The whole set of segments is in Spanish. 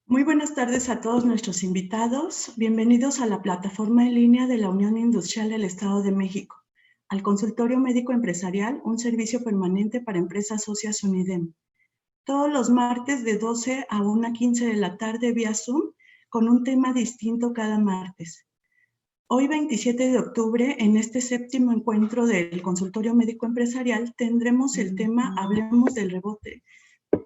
Muy buenas tardes a todos nuestros invitados. Bienvenidos a la plataforma en línea de la Unión Industrial del Estado de México, al Consultorio Médico Empresarial, un servicio permanente para empresas socias UNIDEM. Todos los martes de 12 a 1:15 de la tarde vía Zoom, con un tema distinto cada martes. Hoy, 27 de octubre, en este séptimo encuentro del Consultorio Médico Empresarial, tendremos el tema Hablemos del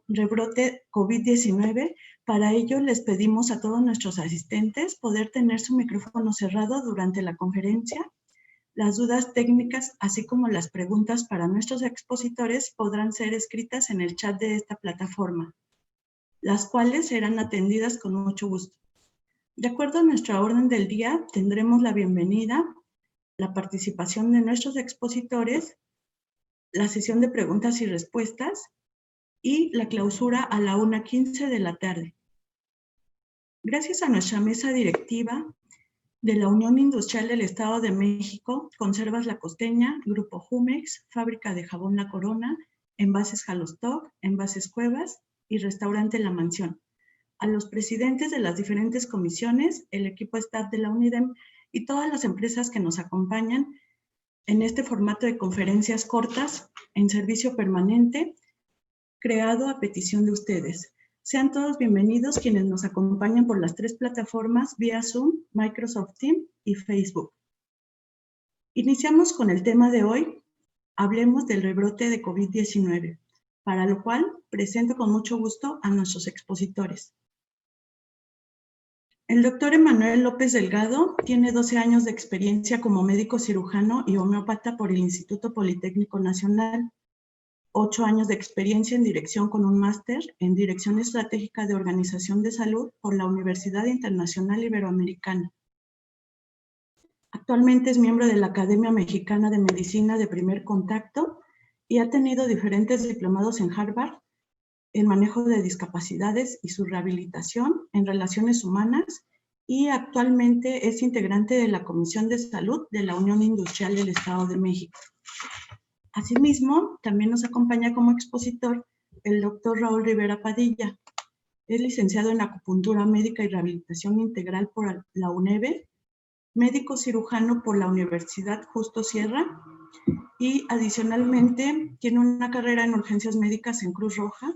rebrote COVID-19. Para ello, les pedimos a todos nuestros asistentes poder tener su micrófono cerrado durante la conferencia. Las dudas técnicas, así como las preguntas para nuestros expositores, podrán ser escritas en el chat de esta plataforma, las cuales serán atendidas con mucho gusto. De acuerdo a nuestra orden del día, tendremos la bienvenida, la participación de nuestros expositores, la sesión de preguntas y respuestas y la clausura a la 1:15 de la tarde. Gracias a nuestra mesa directiva de la Unión Industrial del Estado de México, Conservas La Costeña, Grupo Jumex, Fábrica de Jabón La Corona, Envases Jalostoc, Envases Cuevas y Restaurante La Mansión. A los presidentes de las diferentes comisiones, el equipo staff de la UNIDEM y todas las empresas que nos acompañan en este formato de conferencias cortas en servicio permanente, creado a petición de ustedes. Sean todos bienvenidos quienes nos acompañan por las 3 plataformas vía Zoom, Microsoft Teams y Facebook. Iniciamos con el tema de hoy. Hablemos del rebrote de COVID-19, para lo cual presento con mucho gusto a nuestros expositores. El doctor Emanuel López Delgado tiene 12 años de experiencia como médico cirujano y homeópata por el Instituto Politécnico Nacional, 8 años de experiencia en dirección con un máster en Dirección Estratégica de Organización de Salud por la Universidad Internacional Iberoamericana. Actualmente es miembro de la Academia Mexicana de Medicina de Primer Contacto y ha tenido diferentes diplomados en Harvard en manejo de discapacidades y su rehabilitación en relaciones humanas, y actualmente es integrante de la Comisión de Salud de la Unión Industrial del Estado de México. Asimismo, también nos acompaña como expositor el doctor Raúl Rivera Padilla. Es licenciado en Acupuntura Médica y Rehabilitación Integral por la UNEVE, médico cirujano por la Universidad Justo Sierra y adicionalmente tiene una carrera en urgencias médicas en Cruz Roja.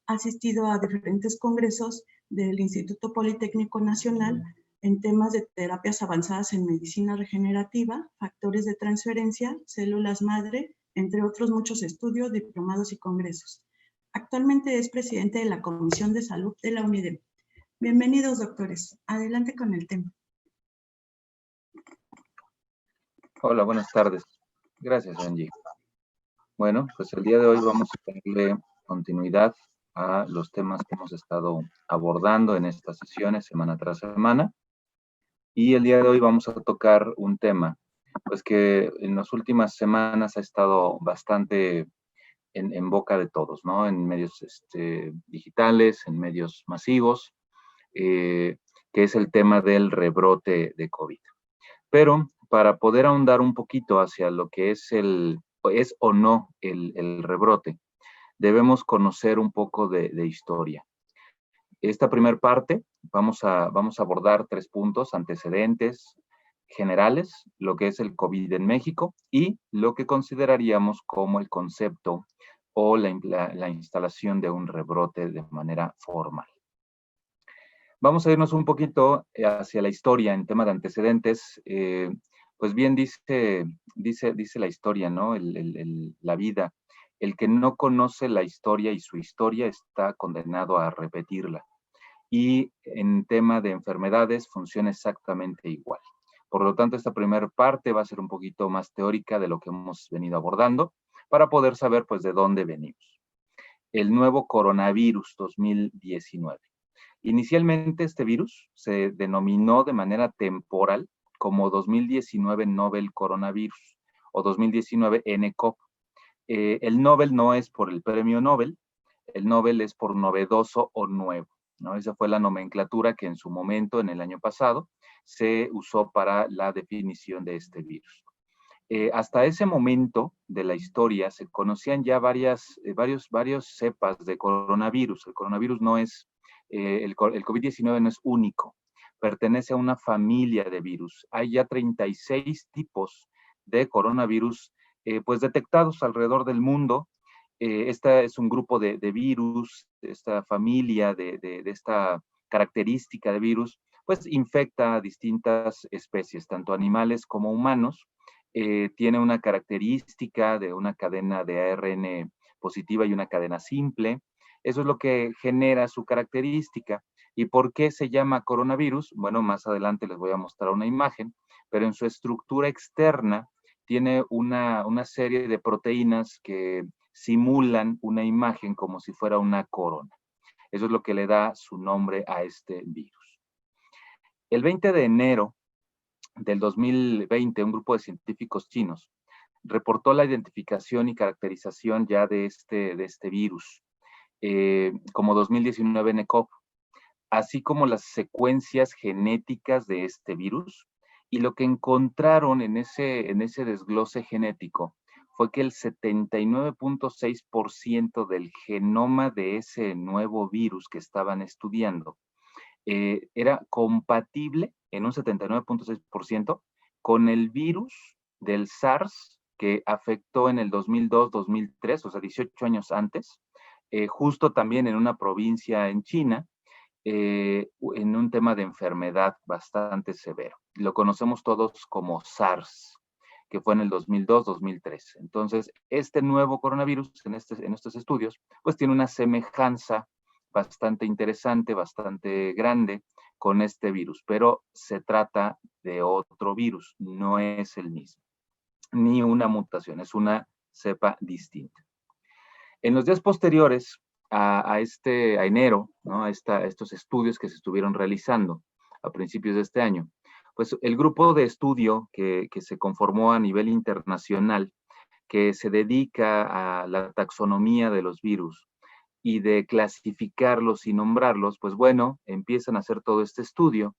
Ha asistido a diferentes congresos del Instituto Politécnico Nacional en temas de terapias avanzadas en medicina regenerativa, factores de transferencia, células madre, entre otros muchos estudios, diplomados y congresos. Actualmente es presidente de la Comisión de Salud de la UNIDEM. Bienvenidos, doctores. Adelante con el tema. Hola, buenas tardes. Gracias, Angie. Bueno, pues el día de hoy vamos a darle continuidad a los temas que hemos estado abordando en estas sesiones semana tras semana. Y el día de hoy vamos a tocar un tema, pues que en las últimas semanas ha estado bastante en boca de todos, ¿no? En medios digitales, en medios masivos, que es el tema del rebrote de COVID. Pero para poder ahondar un poquito hacia lo que es o no el rebrote, debemos conocer un poco de historia. Esta primera parte vamos a abordar 3 puntos: antecedentes generales, lo que es el COVID en México y lo que consideraríamos como el concepto o la instalación de un rebrote de manera formal. Vamos a irnos un poquito hacia la historia en tema de antecedentes. Pues bien dice la historia, ¿no? La vida. El que no conoce la historia y su historia está condenado a repetirla. Y en tema de enfermedades funciona exactamente igual. Por lo tanto, esta primera parte va a ser un poquito más teórica de lo que hemos venido abordando para poder saber, pues, de dónde venimos. El nuevo coronavirus 2019. Inicialmente este virus se denominó de manera temporal como 2019 Novel Coronavirus o 2019 nCoV. El Nobel no es por el premio Nobel, el Nobel es por novedoso o nuevo, ¿no? Esa fue la nomenclatura que en su momento, en el año pasado, se usó para la definición de este virus. Hasta ese momento de la historia se conocían ya varios cepas de coronavirus. El coronavirus no es el COVID-19 no es único, pertenece a una familia de virus. Hay ya 36 tipos de coronavirus pues detectados alrededor del mundo. Esta es un grupo de virus, esta familia de esta característica de virus, pues infecta a distintas especies, tanto animales como humanos. Tiene una característica de una cadena de ARN positiva y una cadena simple. Eso es lo que genera su característica. ¿Y por qué se llama coronavirus? Bueno, más adelante les voy a mostrar una imagen, pero en su estructura externa tiene una serie de proteínas que simulan una imagen como si fuera una corona. Eso es lo que le da su nombre a este virus. El 20 de enero del 2020, un grupo de científicos chinos reportó la identificación y caracterización ya de este virus, como 2019 NCOV, así como las secuencias genéticas de este virus. Y lo que encontraron en ese desglose genético fue que el 79.6% del genoma de ese nuevo virus que estaban estudiando era compatible en un 79.6% con el virus del SARS que afectó en el 2002-2003, o sea, 18 años antes, justo también en una provincia en China, en un tema de enfermedad bastante severo. Lo conocemos todos como SARS, que fue en el 2002-2003. Entonces, este nuevo coronavirus en estos estudios, pues tiene una semejanza bastante interesante, bastante grande con este virus, pero se trata de otro virus, no es el mismo, ni una mutación, es una cepa distinta. En los días posteriores a enero, ¿no? a estos estudios que se estuvieron realizando a principios de este año, pues el grupo de estudio que se conformó a nivel internacional, que se dedica a la taxonomía de los virus y de clasificarlos y nombrarlos, pues bueno, empiezan a hacer todo este estudio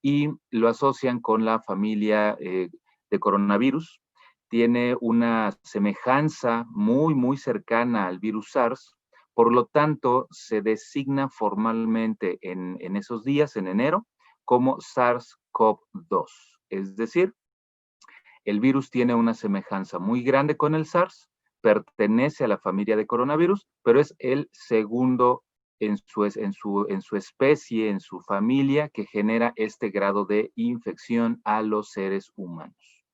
y lo asocian con la familia de coronavirus. Tiene una semejanza muy, muy cercana al virus SARS, por lo tanto, se designa formalmente en esos días, en enero, como SARS-CoV-2. Es decir, el virus tiene una semejanza muy grande con el SARS, pertenece a la familia de coronavirus, pero es el segundo en su especie, en su familia, que genera este grado de infección a los seres humanos.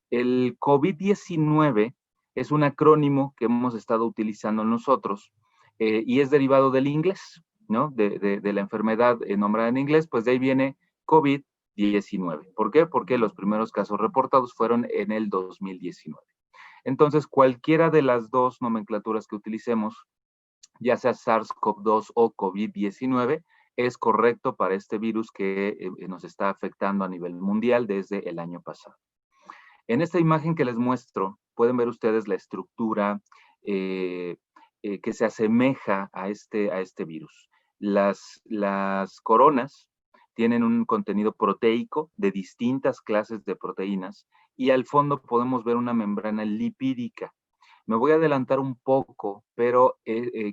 El COVID-19 es un acrónimo que hemos estado utilizando nosotros y es derivado del inglés, ¿no? De la enfermedad nombrada en inglés, pues de ahí viene COVID-19. ¿Por qué? Porque los primeros casos reportados fueron en el 2019. Entonces, cualquiera de las dos nomenclaturas que utilicemos, ya sea SARS-CoV-2 o COVID-19, es correcto para este virus que nos está afectando a nivel mundial desde el año pasado. En esta imagen que les muestro, pueden ver ustedes la estructura que se asemeja a este virus. Las coronas tienen un contenido proteico de distintas clases de proteínas y al fondo podemos ver una membrana lipídica. Me voy a adelantar un poco, pero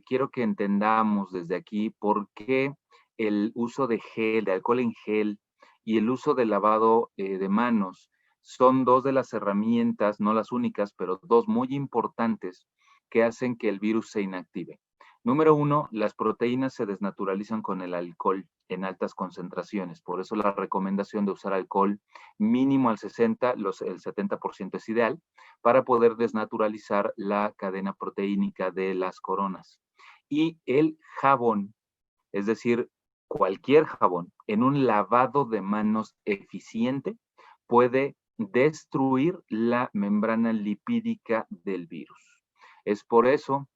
quiero que entendamos desde aquí por qué el uso de gel, de alcohol en gel y el uso de lavado de manos son dos de las herramientas, no las únicas, pero dos muy importantes que hacen que el virus se inactive. Número uno, las proteínas se desnaturalizan con el alcohol en altas concentraciones. Por eso la recomendación de usar alcohol mínimo al 60, el 70% es ideal, para poder desnaturalizar la cadena proteínica de las coronas. Y el jabón, es decir, cualquier jabón, en un lavado de manos eficiente, puede destruir la membrana lipídica del virus. Es por eso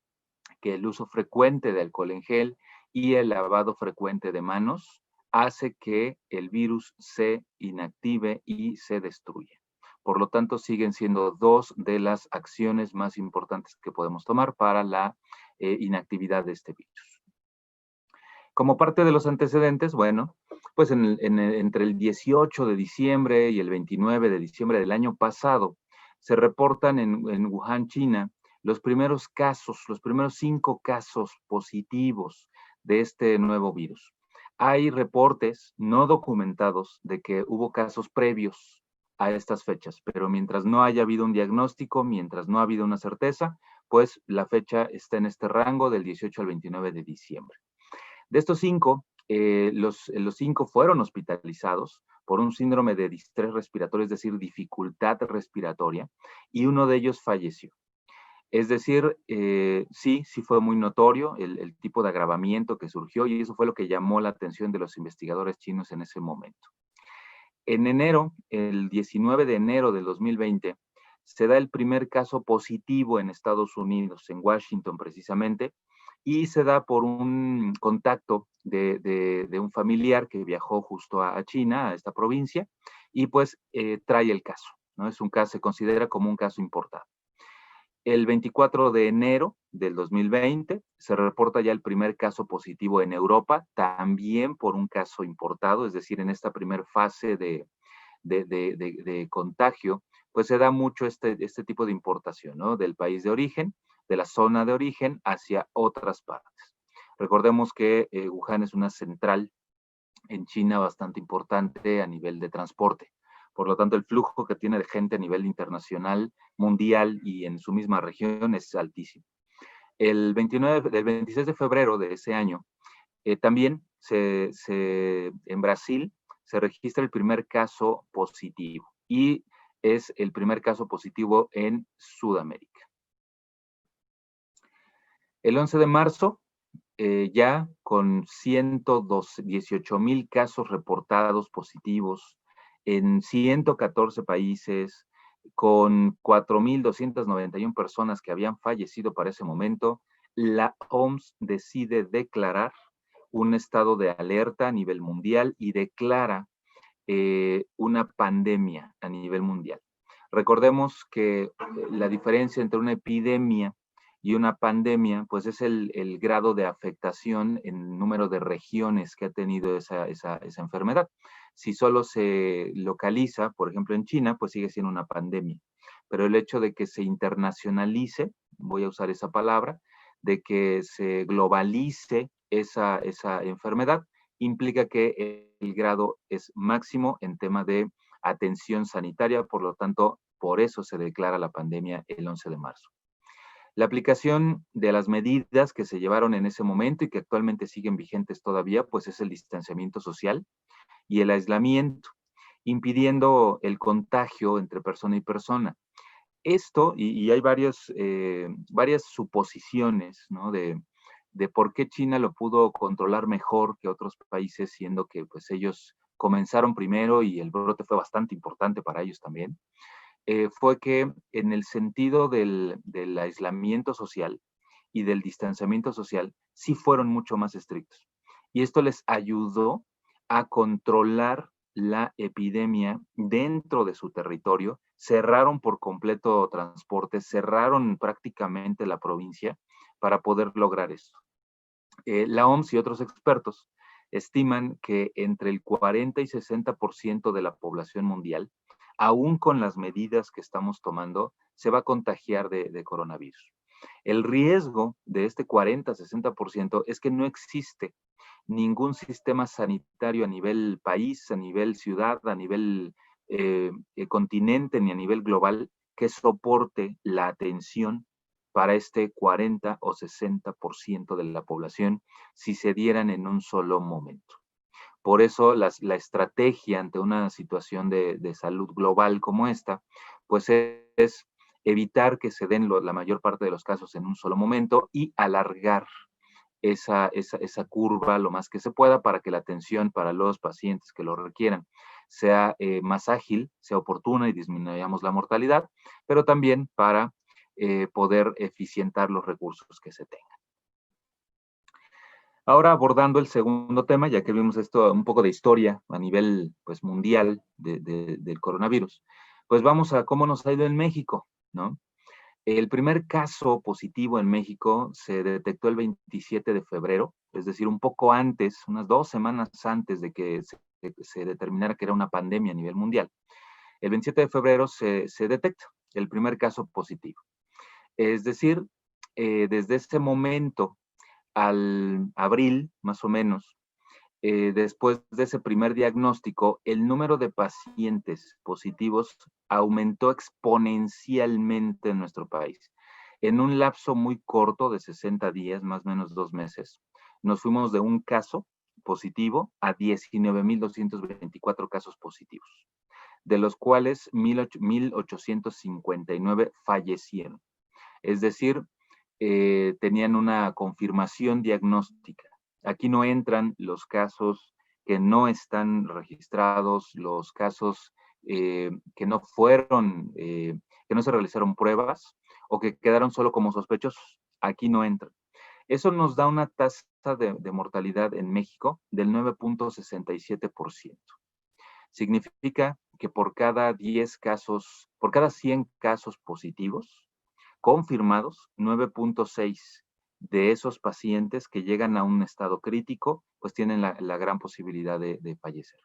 que el uso frecuente de alcohol en gel y el lavado frecuente de manos hace que el virus se inactive y se destruya. Por lo tanto, siguen siendo dos de las acciones más importantes que podemos tomar para la inactividad de este virus. Como parte de los antecedentes, bueno, pues entre el 18 de diciembre y el 29 de diciembre del año pasado, se reportan en Wuhan, China, los primeros 5 casos positivos de este nuevo virus. Hay reportes no documentados de que hubo casos previos a estas fechas, pero mientras no haya habido un diagnóstico, mientras no ha habido una certeza, pues la fecha está en este rango del 18 al 29 de diciembre. De estos 5, los 5 fueron hospitalizados por un síndrome de distrés respiratorio, es decir, dificultad respiratoria, y uno de ellos falleció. Es decir, sí fue muy notorio el tipo de agravamiento que surgió, y eso fue lo que llamó la atención de los investigadores chinos en ese momento. En enero, el 19 de enero del 2020, se da el primer caso positivo en Estados Unidos, en Washington precisamente, y se da por un contacto de un familiar que viajó justo a China, a esta provincia, y pues trae el caso, ¿no? Es un caso, se considera como un caso importado. El 24 de enero del 2020 se reporta ya el primer caso positivo en Europa, también por un caso importado, es decir, en esta primera fase de contagio, pues se da mucho este tipo de importación, ¿no? Del país de origen, de la zona de origen hacia otras partes. Recordemos que Wuhan es una central en China bastante importante a nivel de transporte. Por lo tanto, el flujo que tiene de gente a nivel internacional, mundial y en su misma región es altísimo. Del 26 de febrero de ese año, también en Brasil se registra el primer caso positivo y es el primer caso positivo en Sudamérica. El 11 de marzo, ya con 118,000 casos reportados positivos en 114 países, con 4,291 personas que habían fallecido para ese momento, la OMS decide declarar un estado de alerta a nivel mundial y declara una pandemia a nivel mundial. Recordemos que la diferencia entre una epidemia y una pandemia, pues es el grado de afectación en número de regiones que ha tenido esa enfermedad. Si solo se localiza, por ejemplo, en China, pues sigue siendo una pandemia. Pero el hecho de que se internacionalice, voy a usar esa palabra, de que se globalice esa enfermedad, implica que el grado es máximo en tema de atención sanitaria, por lo tanto, por eso se declara la pandemia el 11 de marzo. La aplicación de las medidas que se llevaron en ese momento y que actualmente siguen vigentes todavía, pues es el distanciamiento social y el aislamiento, impidiendo el contagio entre persona y persona. Esto, y hay varias suposiciones, ¿no? de por qué China lo pudo controlar mejor que otros países, siendo que pues ellos comenzaron primero y el brote fue bastante importante para ellos también. Fue que en el sentido del aislamiento social y del distanciamiento social, sí fueron mucho más estrictos. Y esto les ayudó a controlar la epidemia dentro de su territorio, cerraron por completo transporte, cerraron prácticamente la provincia para poder lograr esto. La OMS y otros expertos estiman que entre el 40 y 60% de la población mundial, aún con las medidas que estamos tomando, se va a contagiar de coronavirus. El riesgo de este 40-60% es que no existe ningún sistema sanitario a nivel país, a nivel ciudad, a nivel continente ni a nivel global que soporte la atención para este 40 o 60% de la población si se dieran en un solo momento. Por eso la estrategia ante una situación de salud global como esta, pues es evitar que se den la mayor parte de los casos en un solo momento y alargar esa curva lo más que se pueda para que la atención para los pacientes que lo requieran sea más ágil, sea oportuna y disminuyamos la mortalidad, pero también para poder eficientar los recursos que se tengan. Ahora abordando el segundo tema, ya que vimos esto, un poco de historia a nivel pues, mundial del coronavirus, pues vamos a cómo nos ha ido en México, ¿no? El primer caso positivo en México se detectó el 27 de febrero, es decir, un poco antes, unas 2 semanas antes de que se determinara que era una pandemia a nivel mundial. El 27 de febrero se detecta el primer caso positivo. Es decir, desde ese momento al abril, más o menos, después de ese primer diagnóstico, el número de pacientes positivos aumentó exponencialmente en nuestro país. En un lapso muy corto de 60 días, más o menos 2 meses, nos fuimos de un caso positivo a 19,224 casos positivos, de los cuales 1,859 fallecieron. Es decir, tenían una confirmación diagnóstica. Aquí no entran los casos que no están registrados, los casos que no fueron, que no se realizaron pruebas o que quedaron solo como sospechosos. Aquí no entran. Eso nos da una tasa de mortalidad en México del 9,67%. Significa que por cada 10 casos, por cada 100 casos positivos confirmados, 9,6 de esos pacientes que llegan a un estado crítico, pues tienen la gran posibilidad de fallecer.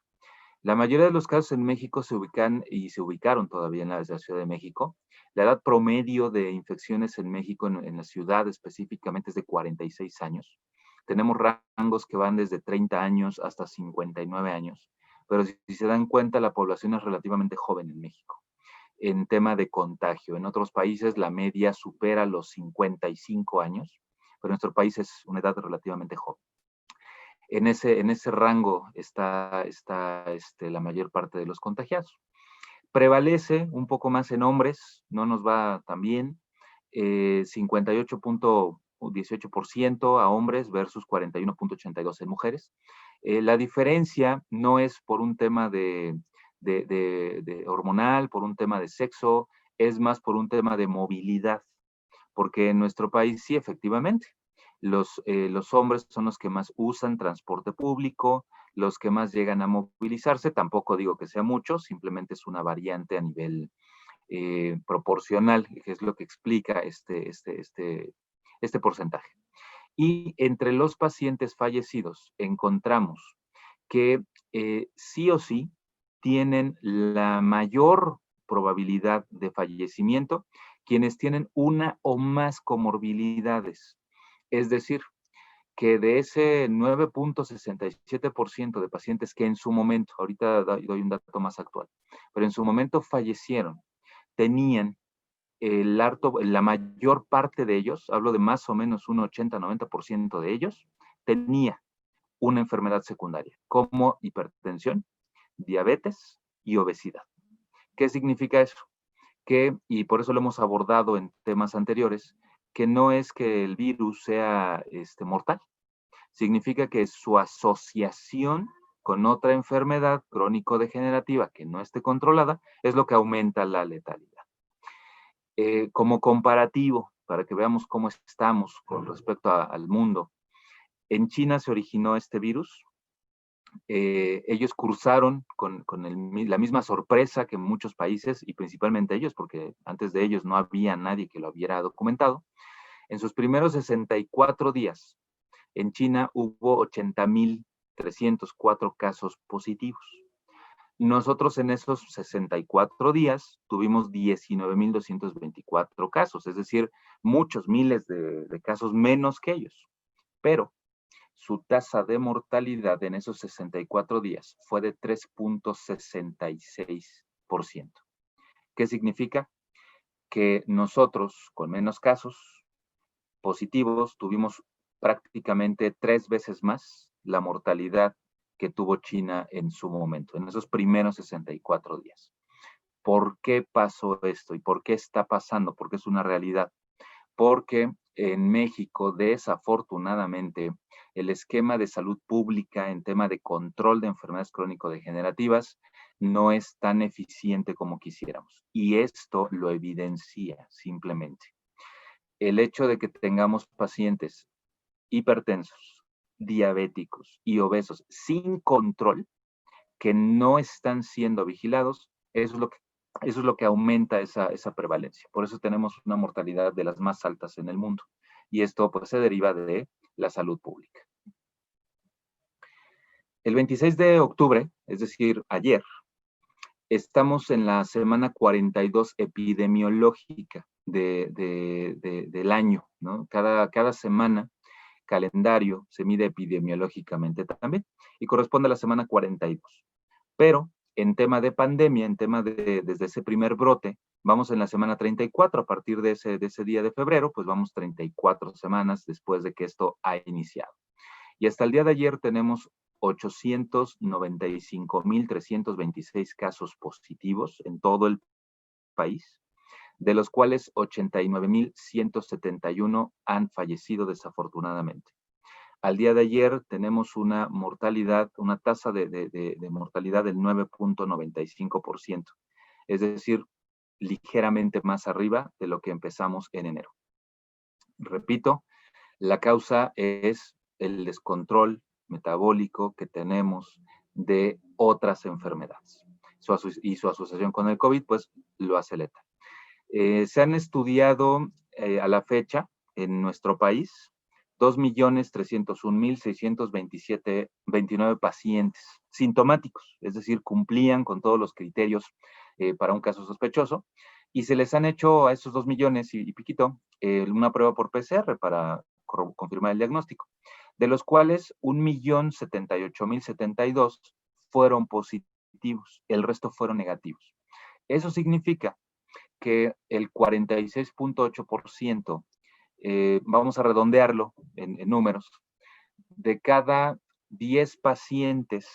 La mayoría de los casos en México se ubican y se ubicaron todavía en la Ciudad de México. La edad promedio de infecciones en México, en la ciudad específicamente, es de 46 años. Tenemos rangos que van desde 30 años hasta 59 años. Pero si se dan cuenta, la población es relativamente joven en México en tema de contagio. En otros países la media supera los 55 años, pero en nuestro país es una edad relativamente joven. En ese rango está la mayor parte de los contagiados. Prevalece un poco más en hombres, no nos va tan bien, 58,18% a hombres versus 41,82% en mujeres. La diferencia no es por un tema de hormonal, por un tema de sexo, es más por un tema de movilidad, porque en nuestro país sí, efectivamente, los hombres son los que más usan transporte público, los que más llegan a movilizarse. Tampoco digo que sea mucho, simplemente es una variante a nivel proporcional, que es lo que explica este porcentaje. Y entre los pacientes fallecidos encontramos que sí o sí tienen la mayor probabilidad de fallecimiento quienes tienen una o más comorbilidades. Es decir, que de ese 9,67% de pacientes que en su momento, ahorita doy un dato más actual, pero en su momento fallecieron, tenían la mayor parte de ellos, hablo de más o menos un 80-90% de ellos, tenía una enfermedad secundaria, como hipertensión, diabetes y obesidad. ¿Qué significa eso? Y por eso lo hemos abordado en temas anteriores, que no es que el virus sea mortal, significa que su asociación con otra enfermedad crónico-degenerativa que no esté controlada es lo que aumenta la letalidad. Como comparativo, para que veamos cómo estamos con respecto al mundo, en China se originó este virus. Ellos cursaron con la misma sorpresa que muchos países, y principalmente ellos, porque antes de ellos no había nadie que lo hubiera documentado. En sus primeros 64 días, en China hubo 80,304 casos positivos. Nosotros en esos 64 días tuvimos 19,224 casos, es decir, muchos miles de casos menos que ellos. Pero su tasa de mortalidad en esos 64 días fue de 3,66%. ¿Qué significa? Que nosotros, con menos casos positivos, tuvimos prácticamente 3 veces más la mortalidad que tuvo China en su momento, en esos primeros 64 días. ¿Por qué pasó esto y por qué está pasando? Porque es una realidad. Porque en México, desafortunadamente, el esquema de salud pública en tema de control de enfermedades crónico-degenerativas no es tan eficiente como quisiéramos. Y esto lo evidencia simplemente. El hecho de que tengamos pacientes hipertensos, diabéticos y obesos sin control, que no están siendo vigilados, eso es lo que aumenta esa prevalencia. Por eso tenemos una mortalidad de las más altas en el mundo. Y esto pues se deriva de la salud pública. El 26 de octubre, es decir, ayer, estamos en la semana 42 epidemiológica del año, ¿no? Cada semana calendario se mide epidemiológicamente también y corresponde a la semana 42. Pero en tema de pandemia, en tema de desde ese primer brote, vamos en la semana 34, a partir de ese día de febrero, pues vamos 34 semanas después de que esto ha iniciado. Y hasta el día de ayer tenemos 895,326 casos positivos en todo el país, de los cuales 89,171 han fallecido desafortunadamente. Al día de ayer tenemos una mortalidad, una tasa de mortalidad del 9.95%, es decir, ligeramente más arriba de lo que empezamos en enero. Repito, la causa es el descontrol metabólico que tenemos de otras enfermedades. Y su asociación con el COVID, pues, lo hace letal. Se han estudiado a la fecha en nuestro país 2,301,629 pacientes sintomáticos, es decir, cumplían con todos los criterios para un caso sospechoso, y se les han hecho a esos 2 millones y piquito una prueba por PCR para confirmar el diagnóstico, de los cuales 1,078,072 fueron positivos, el resto fueron negativos. Eso significa que el 46.8%, vamos a redondearlo en números, de cada 10 pacientes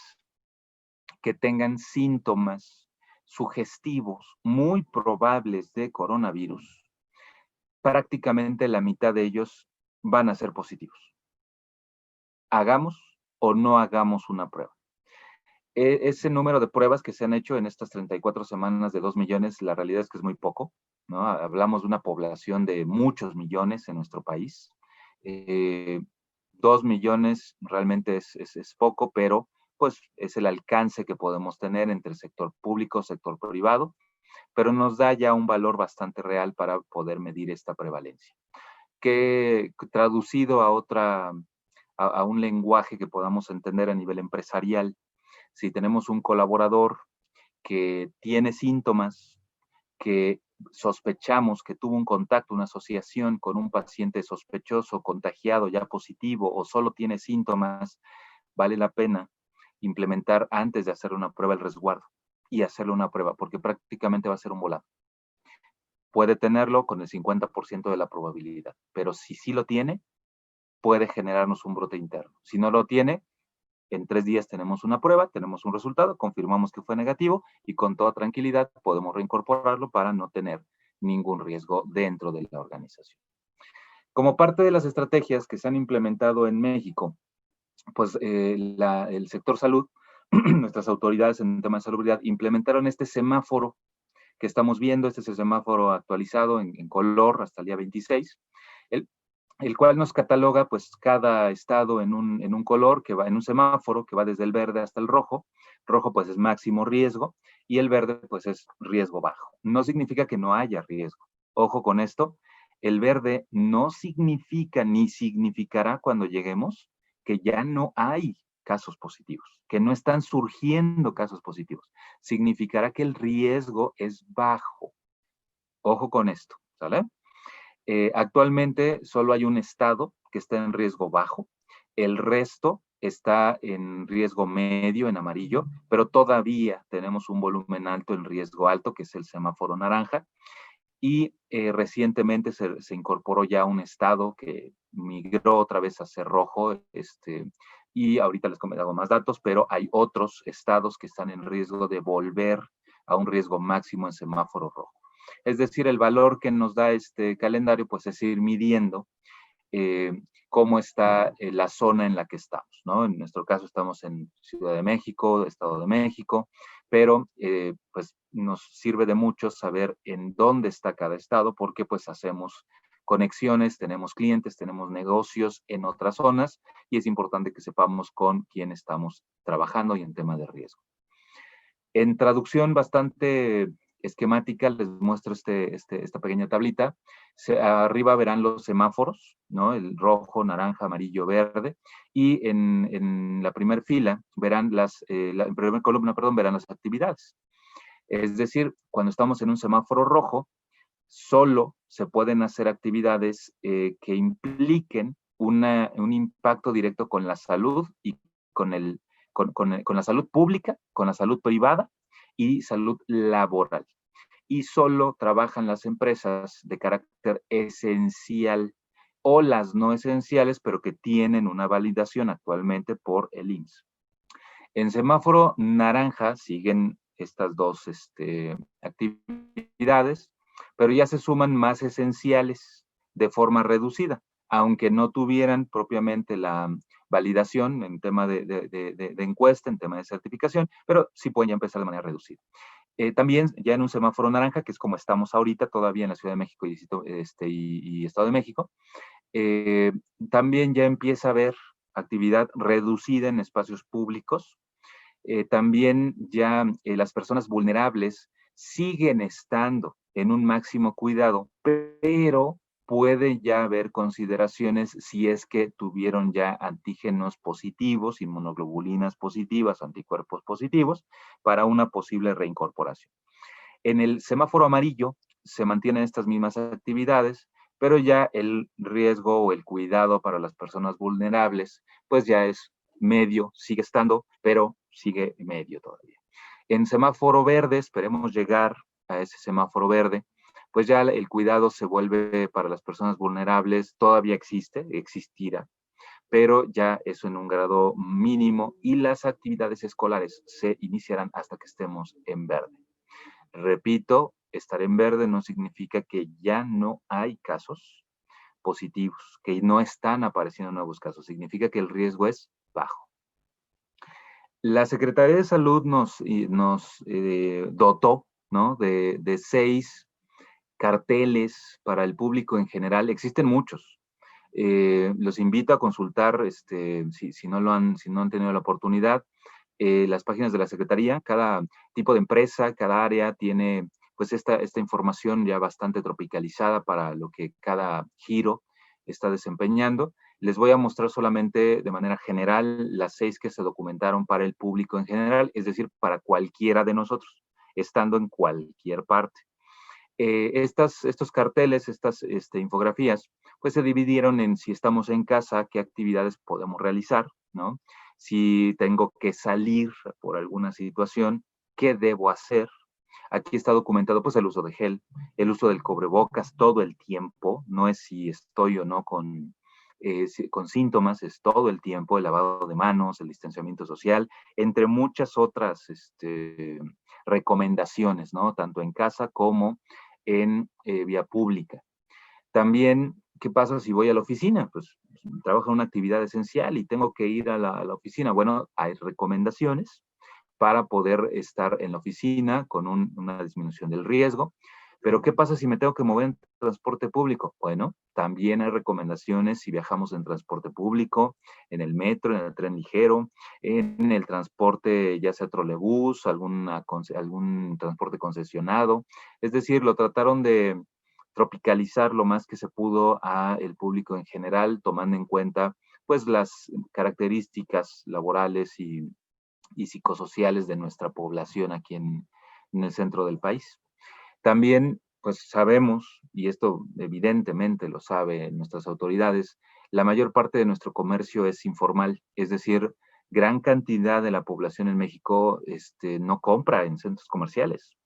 que tengan síntomas sugestivos muy probables de coronavirus, prácticamente la mitad de ellos van a ser positivos. Hagamos o no hagamos una prueba. Ese número de pruebas que se han hecho en estas 34 semanas de 2 millones, la realidad es que es muy poco, ¿no? Hablamos de una población de muchos millones en nuestro país. 2 millones realmente es poco, pero pues es el alcance que podemos tener entre el sector público, sector privado, pero nos da ya un valor bastante real para poder medir esta prevalencia. Que traducido a un lenguaje que podamos entender a nivel empresarial, si tenemos un colaborador que tiene síntomas, que sospechamos que tuvo un contacto, una asociación con un paciente sospechoso, contagiado, ya positivo, o solo tiene síntomas, vale la pena implementar antes de hacer una prueba el resguardo y hacerle una prueba, porque prácticamente va a ser un volado. Puede tenerlo con el 50% de la probabilidad, pero si sí lo tiene, puede generarnos un brote interno. Si no lo tiene, en 3 días tenemos una prueba, tenemos un resultado, confirmamos que fue negativo y con toda tranquilidad podemos reincorporarlo para no tener ningún riesgo dentro de la organización. Como parte de las estrategias que se han implementado en México, pues el sector salud, nuestras autoridades en temas de salubridad implementaron este semáforo que estamos viendo. Este es el semáforo actualizado en color hasta el día 26. El cual nos cataloga pues cada estado en un color, que va en un semáforo que va desde el verde hasta el rojo. Rojo pues es máximo riesgo y el verde pues es riesgo bajo. No significa que no haya riesgo. Ojo con esto, el verde no significa ni significará cuando lleguemos que ya no hay casos positivos, que no están surgiendo casos positivos. Significará que el riesgo es bajo. Ojo con esto, ¿sale? Actualmente solo hay un estado que está en riesgo bajo, el resto está en riesgo medio, en amarillo, pero todavía tenemos un volumen alto en riesgo alto, que es el semáforo naranja, y recientemente se incorporó ya un estado que migró otra vez a ser rojo, y ahorita les hago más datos, pero hay otros estados que están en riesgo de volver a un riesgo máximo en semáforo rojo. Es decir, el valor que nos da este calendario, pues es ir midiendo cómo está la zona en la que estamos, ¿no? En nuestro caso estamos en Ciudad de México, Estado de México, pero pues nos sirve de mucho saber en dónde está cada estado, porque pues hacemos conexiones, tenemos clientes, tenemos negocios en otras zonas, y es importante que sepamos con quién estamos trabajando y en tema de riesgo. En traducción bastante esquemática, les muestro esta pequeña tablita. Arriba verán los semáforos, ¿no? El rojo, naranja, amarillo, verde. Y en la primera fila verán en primera columna, perdón, verán las actividades. Es decir, cuando estamos en un semáforo rojo, solo se pueden hacer actividades que impliquen un impacto directo con la salud y con la salud pública, con la salud privada y salud laboral. Y solo trabajan las empresas de carácter esencial o las no esenciales, pero que tienen una validación actualmente por el IMSS. En semáforo naranja siguen estas dos actividades, pero ya se suman más esenciales de forma reducida, aunque no tuvieran propiamente la validación en tema de encuesta, en tema de certificación, pero sí pueden ya empezar de manera reducida. También ya en un semáforo naranja, que es como estamos ahorita todavía en la Ciudad de México y Estado de México, también ya empieza a haber actividad reducida en espacios públicos. También ya las personas vulnerables siguen estando en un máximo cuidado, pero puede ya haber consideraciones si es que tuvieron ya antígenos positivos, inmunoglobulinas positivas, anticuerpos positivos, para una posible reincorporación. En el semáforo amarillo se mantienen estas mismas actividades, pero ya el riesgo o el cuidado para las personas vulnerables, pues ya es medio, sigue estando, pero sigue medio todavía. En semáforo verde, esperemos llegar a ese semáforo verde, pues ya el cuidado se vuelve para las personas vulnerables, todavía existirá, pero ya eso en un grado mínimo y las actividades escolares se iniciarán hasta que estemos en verde. Repito, estar en verde no significa que ya no hay casos positivos, que no están apareciendo nuevos casos, significa que el riesgo es bajo. La Secretaría de Salud nos dotó, ¿no?, de 6 carteles para el público en general. Existen muchos. Los invito a consultar, si no han tenido la oportunidad, las páginas de la Secretaría. Cada tipo de empresa, cada área tiene pues esta información ya bastante tropicalizada para lo que cada giro está desempeñando. Les voy a mostrar solamente de manera general las 6 que se documentaron para el público en general, es decir, para cualquiera de nosotros, estando en cualquier parte. Estos carteles, estas infografías, pues se dividieron en si estamos en casa, qué actividades podemos realizar, ¿no? Si tengo que salir por alguna situación, ¿qué debo hacer? Aquí está documentado pues el uso de gel, el uso del cubrebocas todo el tiempo, no es si estoy o no con síntomas, es todo el tiempo, el lavado de manos, el distanciamiento social, entre muchas otras recomendaciones, ¿no? Tanto en casa como en vía pública. También, ¿qué pasa si voy a la oficina? Pues trabajo en una actividad esencial y tengo que ir a la oficina. Bueno, hay recomendaciones para poder estar en la oficina con una disminución del riesgo. Pero, ¿qué pasa si me tengo que mover en transporte público? Bueno, también hay recomendaciones si viajamos en transporte público, en el metro, en el tren ligero, en el transporte, ya sea trolebús, algún transporte concesionado. Es decir, lo trataron de tropicalizar lo más que se pudo a el público en general, tomando en cuenta pues las características laborales y psicosociales de nuestra población aquí en el centro del país. También, pues sabemos, y esto evidentemente lo saben nuestras autoridades, la mayor parte de nuestro comercio es informal, es decir, gran cantidad de la población en México no compra en centros comerciales,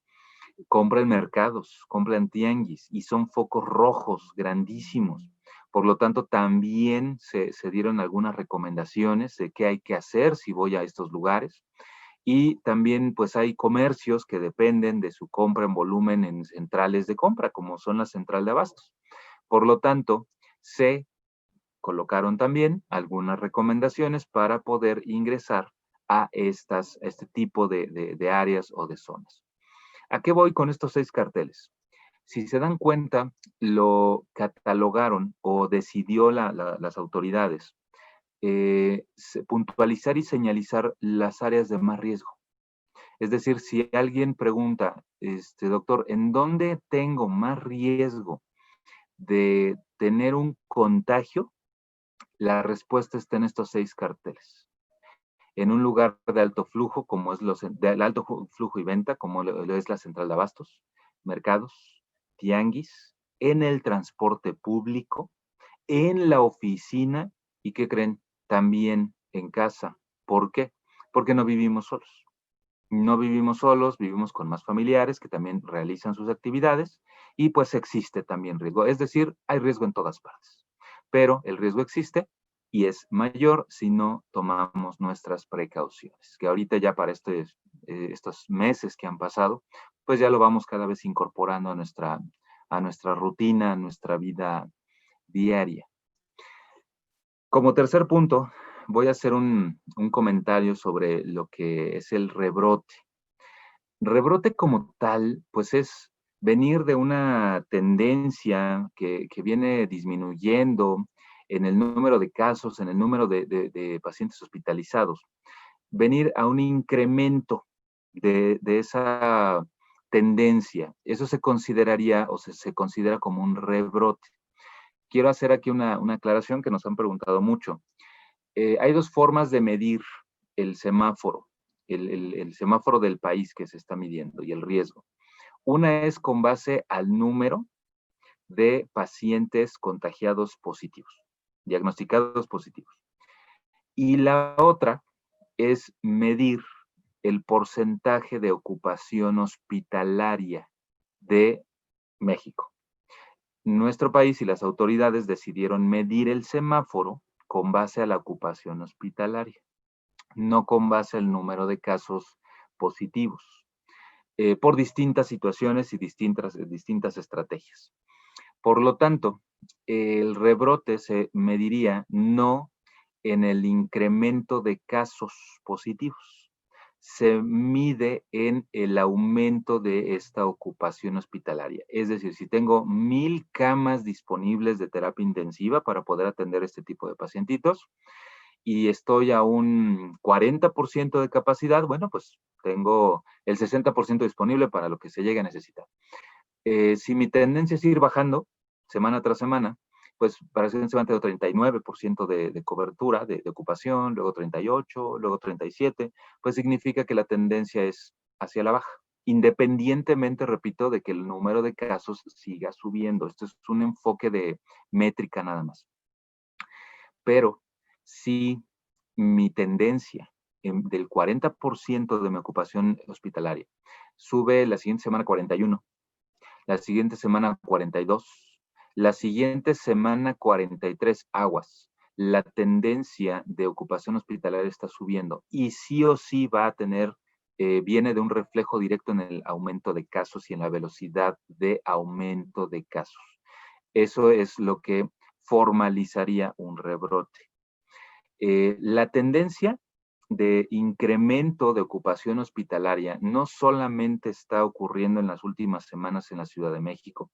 compra en mercados, compra en tianguis, y son focos rojos grandísimos. Por lo tanto, también se dieron algunas recomendaciones de qué hay que hacer si voy a estos lugares. Y también pues hay comercios que dependen de su compra en volumen en centrales de compra, como son la central de abastos. Por lo tanto, se colocaron también algunas recomendaciones para poder ingresar a este tipo de áreas o de zonas. ¿A qué voy con estos 6 carteles? Si se dan cuenta, lo catalogaron o decidió las autoridades puntualizar y señalizar las áreas de más riesgo. Es decir, si alguien pregunta, doctor, ¿en dónde tengo más riesgo de tener un contagio? La respuesta está en estos 6 carteles. En un lugar de alto flujo, como es de alto flujo y venta, como lo es la central de abastos, mercados, tianguis, en el transporte público, en la oficina y, ¿qué creen? También en casa. ¿Por qué? Porque no vivimos solos. No vivimos solos, vivimos con más familiares que también realizan sus actividades y pues existe también riesgo. Es decir, hay riesgo en todas partes, pero el riesgo existe y es mayor si no tomamos nuestras precauciones, que ahorita ya para estos meses que han pasado, pues ya lo vamos cada vez incorporando a nuestra rutina, a nuestra vida diaria. Como tercer punto, voy a hacer un comentario sobre lo que es el rebrote. Rebrote como tal, pues es venir de una tendencia que viene disminuyendo en el número de casos, en el número de pacientes hospitalizados, venir a un incremento de esa tendencia. Eso se consideraría o se considera como un rebrote. Quiero hacer aquí una aclaración que nos han preguntado mucho. Hay dos formas de medir el semáforo, el semáforo del país que se está midiendo y el riesgo. Una es con base al número de pacientes contagiados positivos, diagnosticados positivos. Y la otra es medir el porcentaje de ocupación hospitalaria de México. Nuestro país y las autoridades decidieron medir el semáforo con base a la ocupación hospitalaria, no con base al número de casos positivos, por distintas situaciones y distintas estrategias. Por lo tanto, el rebrote se mediría no en el incremento de casos positivos, se mide en el aumento de esta ocupación hospitalaria. Es decir, si tengo 1,000 camas disponibles de terapia intensiva para poder atender este tipo de pacientitos y estoy a un 40% de capacidad, bueno, pues tengo el 60% disponible para lo que se llegue a necesitar. Si mi tendencia es ir bajando semana tras semana, pues para el siguiente semana tengo 39% de cobertura, de ocupación, luego 38, luego 37, pues significa que la tendencia es hacia la baja, independientemente, repito, de que el número de casos siga subiendo. Esto es un enfoque de métrica nada más. Pero si mi tendencia del 40% de mi ocupación hospitalaria sube la siguiente semana 41, la siguiente semana 42, la siguiente semana 43, aguas. La tendencia de ocupación hospitalaria está subiendo y sí o sí va a tener, viene de un reflejo directo en el aumento de casos y en la velocidad de aumento de casos. Eso es lo que formalizaría un rebrote. La tendencia de incremento de ocupación hospitalaria no solamente está ocurriendo en las últimas semanas en la Ciudad de México.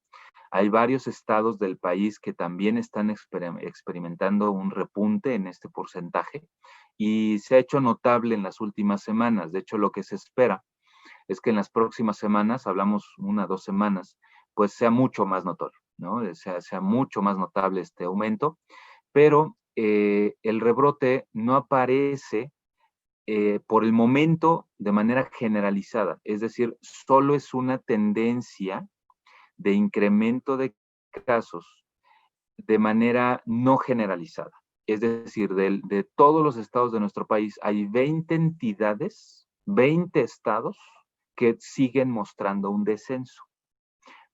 Hay varios estados del país que también están experimentando un repunte en este porcentaje y se ha hecho notable en las últimas semanas. De hecho, lo que se espera es que en las próximas semanas, hablamos 1 o 2 semanas, pues sea mucho más notorio, ¿no? Sea mucho más notable este aumento, pero el rebrote no aparece por el momento de manera generalizada, es decir, solo es una tendencia de incremento de casos de manera no generalizada. Es decir, de todos los estados de nuestro país hay 20 entidades, 20 estados que siguen mostrando un descenso,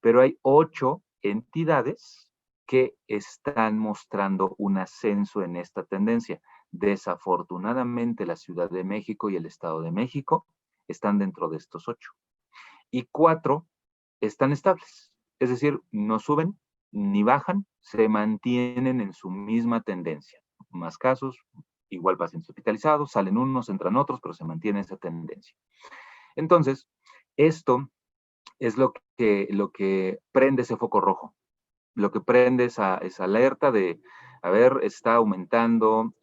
pero hay 8 entidades que están mostrando un ascenso en esta tendencia. Desafortunadamente, la Ciudad de México y el Estado de México están dentro de estos 8. Y 4 están estables. Es decir, no suben ni bajan, se mantienen en su misma tendencia. Más casos, igual pacientes hospitalizados, salen unos, entran otros, pero se mantiene esa tendencia. Entonces, esto es lo que prende ese foco rojo. Lo que prende esa alerta de, a ver, está aumentando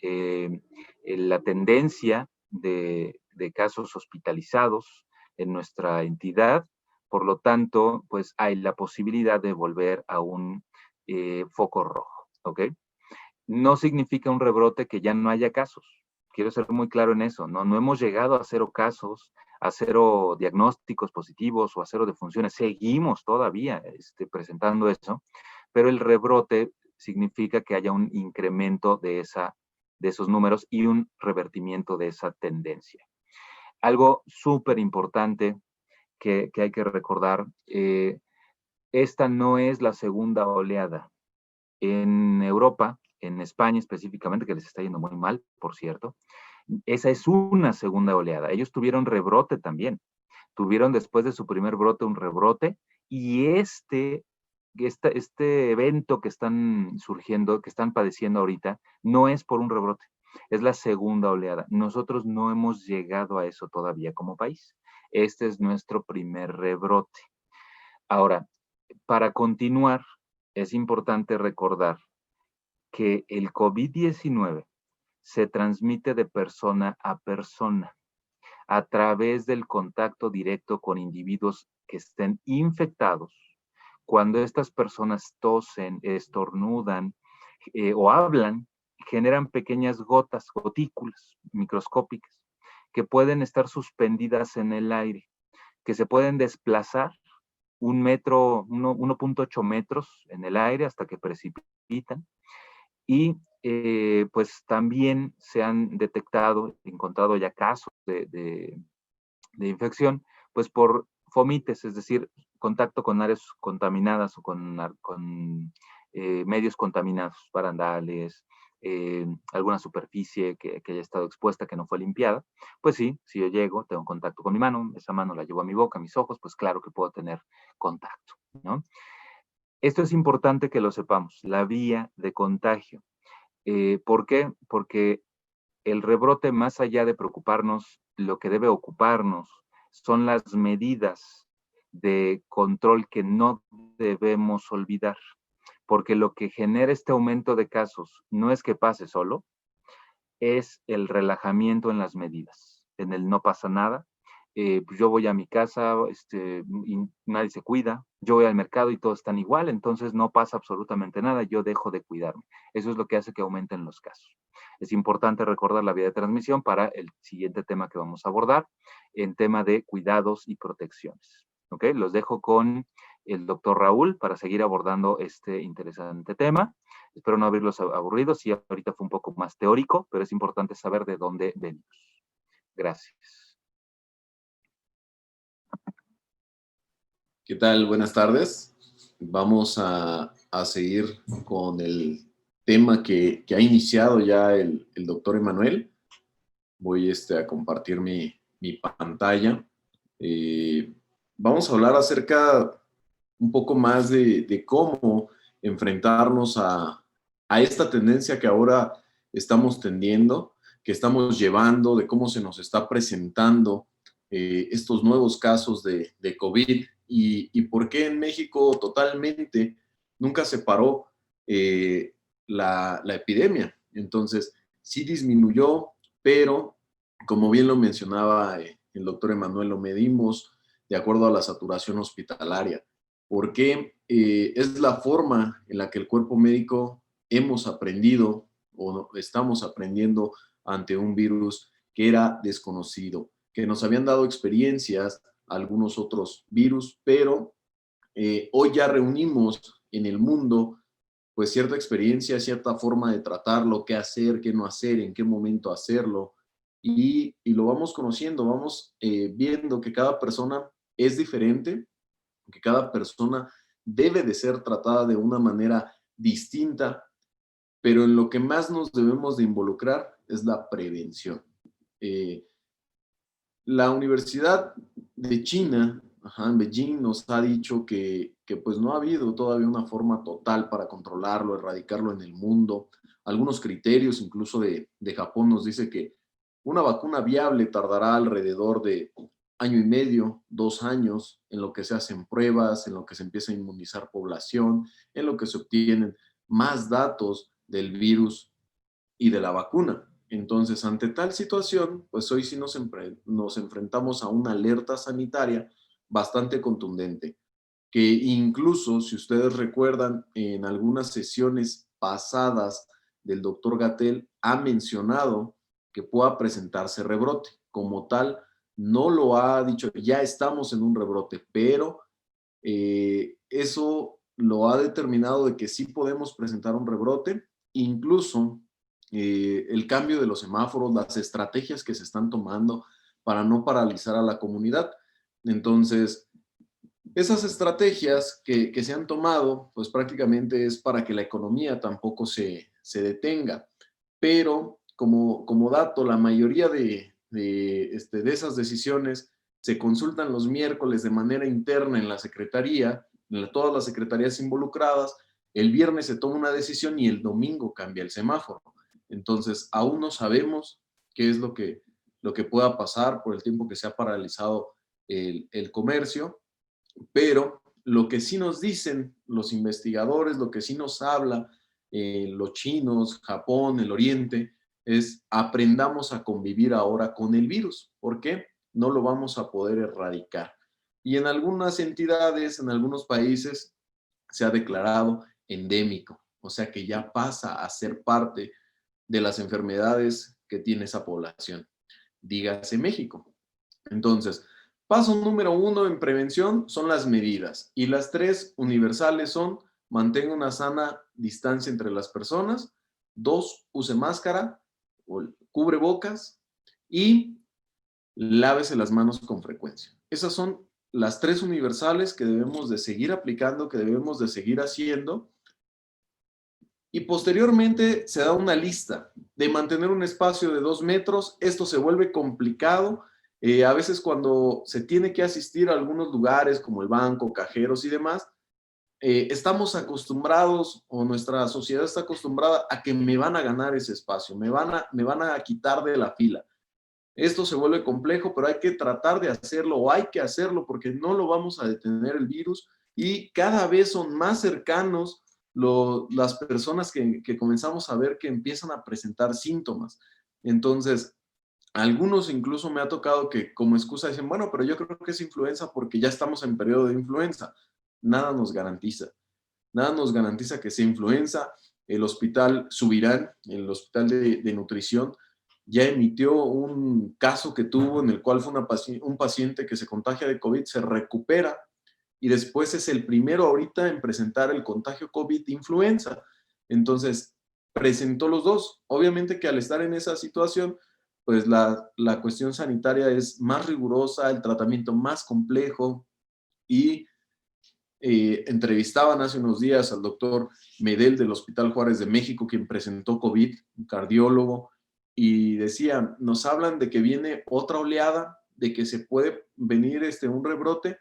la tendencia de casos hospitalizados en nuestra entidad. Por lo tanto, pues hay la posibilidad de volver a un foco rojo, ¿ok? No significa un rebrote que ya no haya casos. Quiero ser muy claro en eso, ¿no? No hemos llegado a 0 casos, a 0 diagnósticos positivos o a 0 defunciones. Seguimos todavía presentando eso, pero el rebrote significa que haya un incremento de esos números y un revertimiento de esa tendencia. Algo súper importante que hay que recordar, esta no es la segunda oleada. En Europa, en España específicamente, que les está yendo muy mal, por cierto, esa es una segunda oleada. Ellos tuvieron rebrote también. Tuvieron después de su primer brote un rebrote y este evento que están surgiendo, que están padeciendo ahorita, no es por un rebrote, es la segunda oleada. Nosotros no hemos llegado a eso todavía como país. Este es nuestro primer rebrote. Ahora, para continuar, es importante recordar que el COVID-19 se transmite de persona a persona a través del contacto directo con individuos que estén infectados. Cuando estas personas tosen, estornudan o hablan, generan pequeñas gotas, gotículas microscópicas, que pueden estar suspendidas en el aire, que se pueden desplazar 1.8 metros en el aire hasta que precipitan. Y pues también se han encontrado ya casos de infección, pues por fomites, es decir, contacto con áreas contaminadas o con medios contaminados, barandales, alguna superficie que haya estado expuesta, que no fue limpiada. Pues sí, si yo llego, tengo contacto con mi mano, esa mano la llevo a mi boca, a mis ojos, pues claro que puedo tener contacto, ¿no? Esto es importante que lo sepamos, la vía de contagio. ¿Por qué? Porque el rebrote, más allá de preocuparnos, lo que debe ocuparnos son las medidas de control que no debemos olvidar, porque lo que genera este aumento de casos no es que pase solo, es el relajamiento en las medidas, en el no pasa nada. Pues yo voy a mi casa y nadie se cuida, yo voy al mercado y todos están igual, entonces no pasa absolutamente nada, yo dejo de cuidarme. Eso es lo que hace que aumenten los casos. Es importante recordar la vía de transmisión para el siguiente tema que vamos a abordar, en tema de cuidados y protecciones. ¿Ok? Los dejo con el doctor Raúl para seguir abordando este interesante tema. Espero no haberlos aburrido, sí, ahorita fue un poco más teórico, pero es importante saber de dónde venimos. Gracias. ¿Qué tal? Buenas tardes. Vamos a seguir con el tema que ha iniciado ya el doctor Emanuel. Voy a compartir mi pantalla. Vamos a hablar acerca un poco más de cómo enfrentarnos a esta tendencia que ahora estamos tendiendo, que estamos llevando, de cómo se nos está presentando estos nuevos casos de COVID y por qué en México totalmente nunca se paró la epidemia. Entonces, sí disminuyó, pero como bien lo mencionaba el doctor Emanuel, lo medimos de acuerdo a la saturación hospitalaria, porque es la forma en la que el cuerpo médico hemos aprendido o estamos aprendiendo ante un virus que era desconocido, que nos habían dado experiencias algunos otros virus, pero hoy ya reunimos en el mundo pues cierta experiencia, cierta forma de tratarlo, qué hacer, qué no hacer, en qué momento hacerlo, y lo vamos conociendo, vamos viendo que cada persona es diferente, que cada persona debe de ser tratada de una manera distinta, pero en lo que más nos debemos de involucrar es la prevención. La Universidad de China, en Beijing, nos ha dicho que pues no ha habido todavía una forma total para controlarlo, erradicarlo en el mundo. Algunos criterios, incluso de Japón, nos dice que una vacuna viable tardará alrededor de 1.5 años, 2 años, en lo que se hacen pruebas, en lo que se empieza a inmunizar población, en lo que se obtienen más datos del virus y de la vacuna. Entonces, ante tal situación, pues hoy sí nos enfrentamos a una alerta sanitaria bastante contundente, que incluso, si ustedes recuerdan, en algunas sesiones pasadas del doctor Gatell ha mencionado que pueda presentarse rebrote. Como tal, no lo ha dicho, ya estamos en un rebrote, pero eso lo ha determinado de que sí podemos presentar un rebrote, incluso el cambio de los semáforos, las estrategias que se están tomando para no paralizar a la comunidad. Entonces, esas estrategias que se han tomado, pues prácticamente es para que la economía tampoco se detenga. Pero como dato, la mayoría de esas decisiones se consultan los miércoles de manera interna en la Secretaría, en todas las secretarías involucradas. El viernes se toma una decisión y el domingo cambia el semáforo. Entonces, aún no sabemos qué es lo que pueda pasar por el tiempo que se ha paralizado el comercio, pero lo que sí nos dicen los investigadores, lo que sí nos habla los chinos, Japón, el Oriente, es aprendamos a convivir ahora con el virus. ¿Por qué? No lo vamos a poder erradicar. Y en algunas entidades, en algunos países, se ha declarado endémico, o sea que ya pasa a ser parte de las enfermedades que tiene esa población. Dígase México. Entonces, paso número 1 en prevención son las medidas. Y las 3 universales son: mantenga una sana distancia entre las personas. 2, use máscara o cubrebocas. Y lávese las manos con frecuencia. Esas son las 3 universales que debemos de seguir aplicando, que debemos de seguir haciendo. Y posteriormente se da una lista de mantener un espacio de 2 metros. Esto se vuelve complicado. A veces cuando se tiene que asistir a algunos lugares como el banco, cajeros y demás, estamos acostumbrados, o nuestra sociedad está acostumbrada a que me van a ganar ese espacio, me van a quitar de la fila. Esto se vuelve complejo, pero hay que tratar de hacerlo, o hay que hacerlo, porque no lo vamos a detener el virus, y cada vez son más cercanos las personas que comenzamos a ver que empiezan a presentar síntomas. Entonces, algunos incluso me ha tocado que como excusa dicen, bueno, pero yo creo que es influenza porque ya estamos en periodo de influenza. Nada nos garantiza que sea influenza. El hospital Subirán, el hospital de nutrición, ya emitió un caso que tuvo en el cual fue un paciente que se contagia de COVID, se recupera y después es el primero ahorita en presentar el contagio COVID de influenza. Entonces, presentó los dos. Obviamente que al estar en esa situación, pues la cuestión sanitaria es más rigurosa, el tratamiento más complejo, y entrevistaban hace unos días al doctor Medel del Hospital Juárez de México, quien presentó COVID, un cardiólogo, y decía, nos hablan de que viene otra oleada, de que se puede venir un rebrote,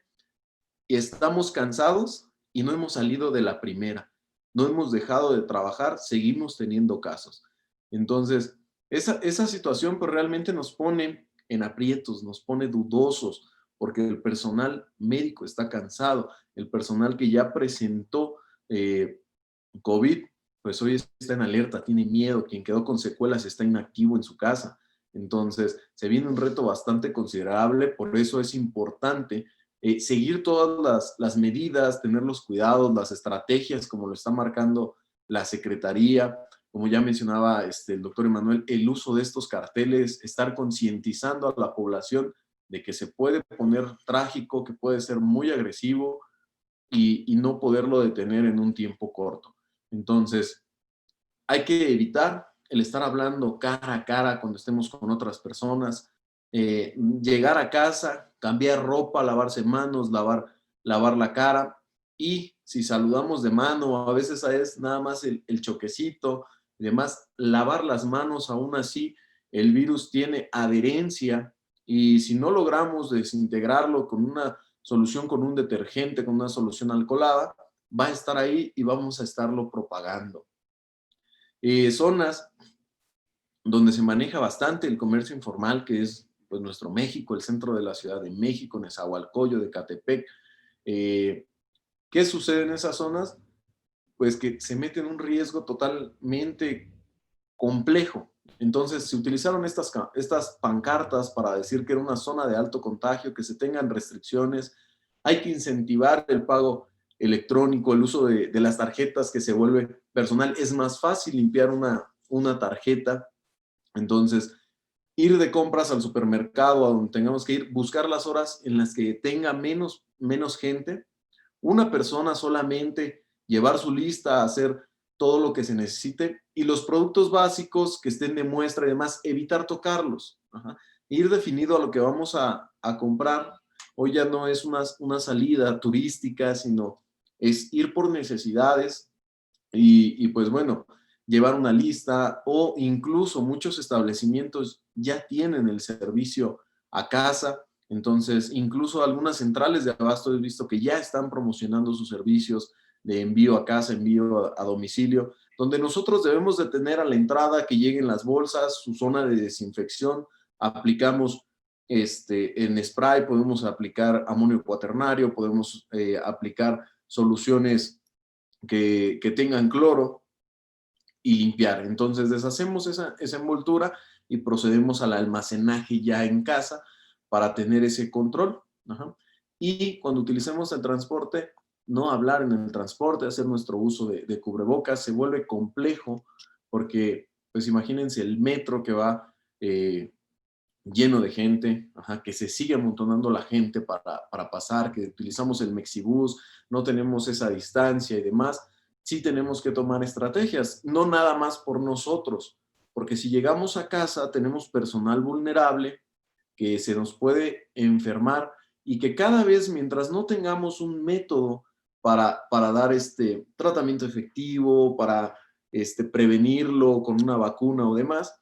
y estamos cansados y no hemos salido de la primera, no hemos dejado de trabajar, seguimos teniendo casos. Entonces, esa situación pues realmente nos pone en aprietos, nos pone dudosos, porque el personal médico está cansado, el personal que ya presentó COVID, pues hoy está en alerta, tiene miedo, quien quedó con secuelas está inactivo en su casa. Entonces, se viene un reto bastante considerable, por eso es importante seguir todas las medidas, tener los cuidados, las estrategias, como lo está marcando la Secretaría. Como ya mencionaba el doctor Emanuel, el uso de estos carteles, estar concientizando a la población de que se puede poner trágico, que puede ser muy agresivo y no poderlo detener en un tiempo corto. Entonces, hay que evitar el estar hablando cara a cara cuando estemos con otras personas, llegar a casa, cambiar ropa, lavarse manos, lavar la cara, y si saludamos de mano, a veces es nada más el choquecito y demás, lavar las manos. Aún así el virus tiene adherencia, y si no logramos desintegrarlo con una solución, con un detergente, con una solución alcoholada, va a estar ahí y vamos a estarlo propagando. Zonas donde se maneja bastante el comercio informal, que es pues nuestro México, el centro de la Ciudad de México, Nezahualcóyotl, de Ecatepec. ¿Qué sucede en esas zonas? Pues que se mete en un riesgo totalmente complejo. Entonces se utilizaron estas pancartas para decir que era una zona de alto contagio, que se tengan restricciones. Hay que incentivar el pago electrónico, el uso de las tarjetas, que se vuelve personal. Es más fácil limpiar una tarjeta. Entonces, ir de compras al supermercado, a donde tengamos que ir, buscar las horas en las que tenga menos gente, una persona solamente llevar su lista, hacer todo lo que se necesite, y los productos básicos que estén de muestra y demás, evitar tocarlos. Ajá. Ir definido a lo que vamos a comprar. Hoy ya no es una salida turística, sino es ir por necesidades y pues bueno, llevar una lista, o incluso muchos establecimientos ya tienen el servicio a casa. Entonces incluso algunas centrales de abasto he visto que ya están promocionando sus servicios de envío a casa, envío a domicilio, donde nosotros debemos de tener a la entrada que lleguen las bolsas, su zona de desinfección, aplicamos en spray, podemos aplicar amonio cuaternario, podemos aplicar soluciones que tengan cloro y limpiar. Entonces deshacemos esa envoltura y procedemos al almacenaje ya en casa para tener ese control. Ajá. Y cuando utilicemos el transporte, no hablar en el transporte, hacer nuestro uso de cubrebocas. Se vuelve complejo porque, pues imagínense el metro que va lleno de gente, ajá, que se sigue amontonando la gente para pasar, que utilizamos el Mexibús, no tenemos esa distancia y demás. Sí tenemos que tomar estrategias, no nada más por nosotros, porque si llegamos a casa tenemos personal vulnerable que se nos puede enfermar, y que cada vez, mientras no tengamos un método para dar tratamiento efectivo, para prevenirlo con una vacuna o demás,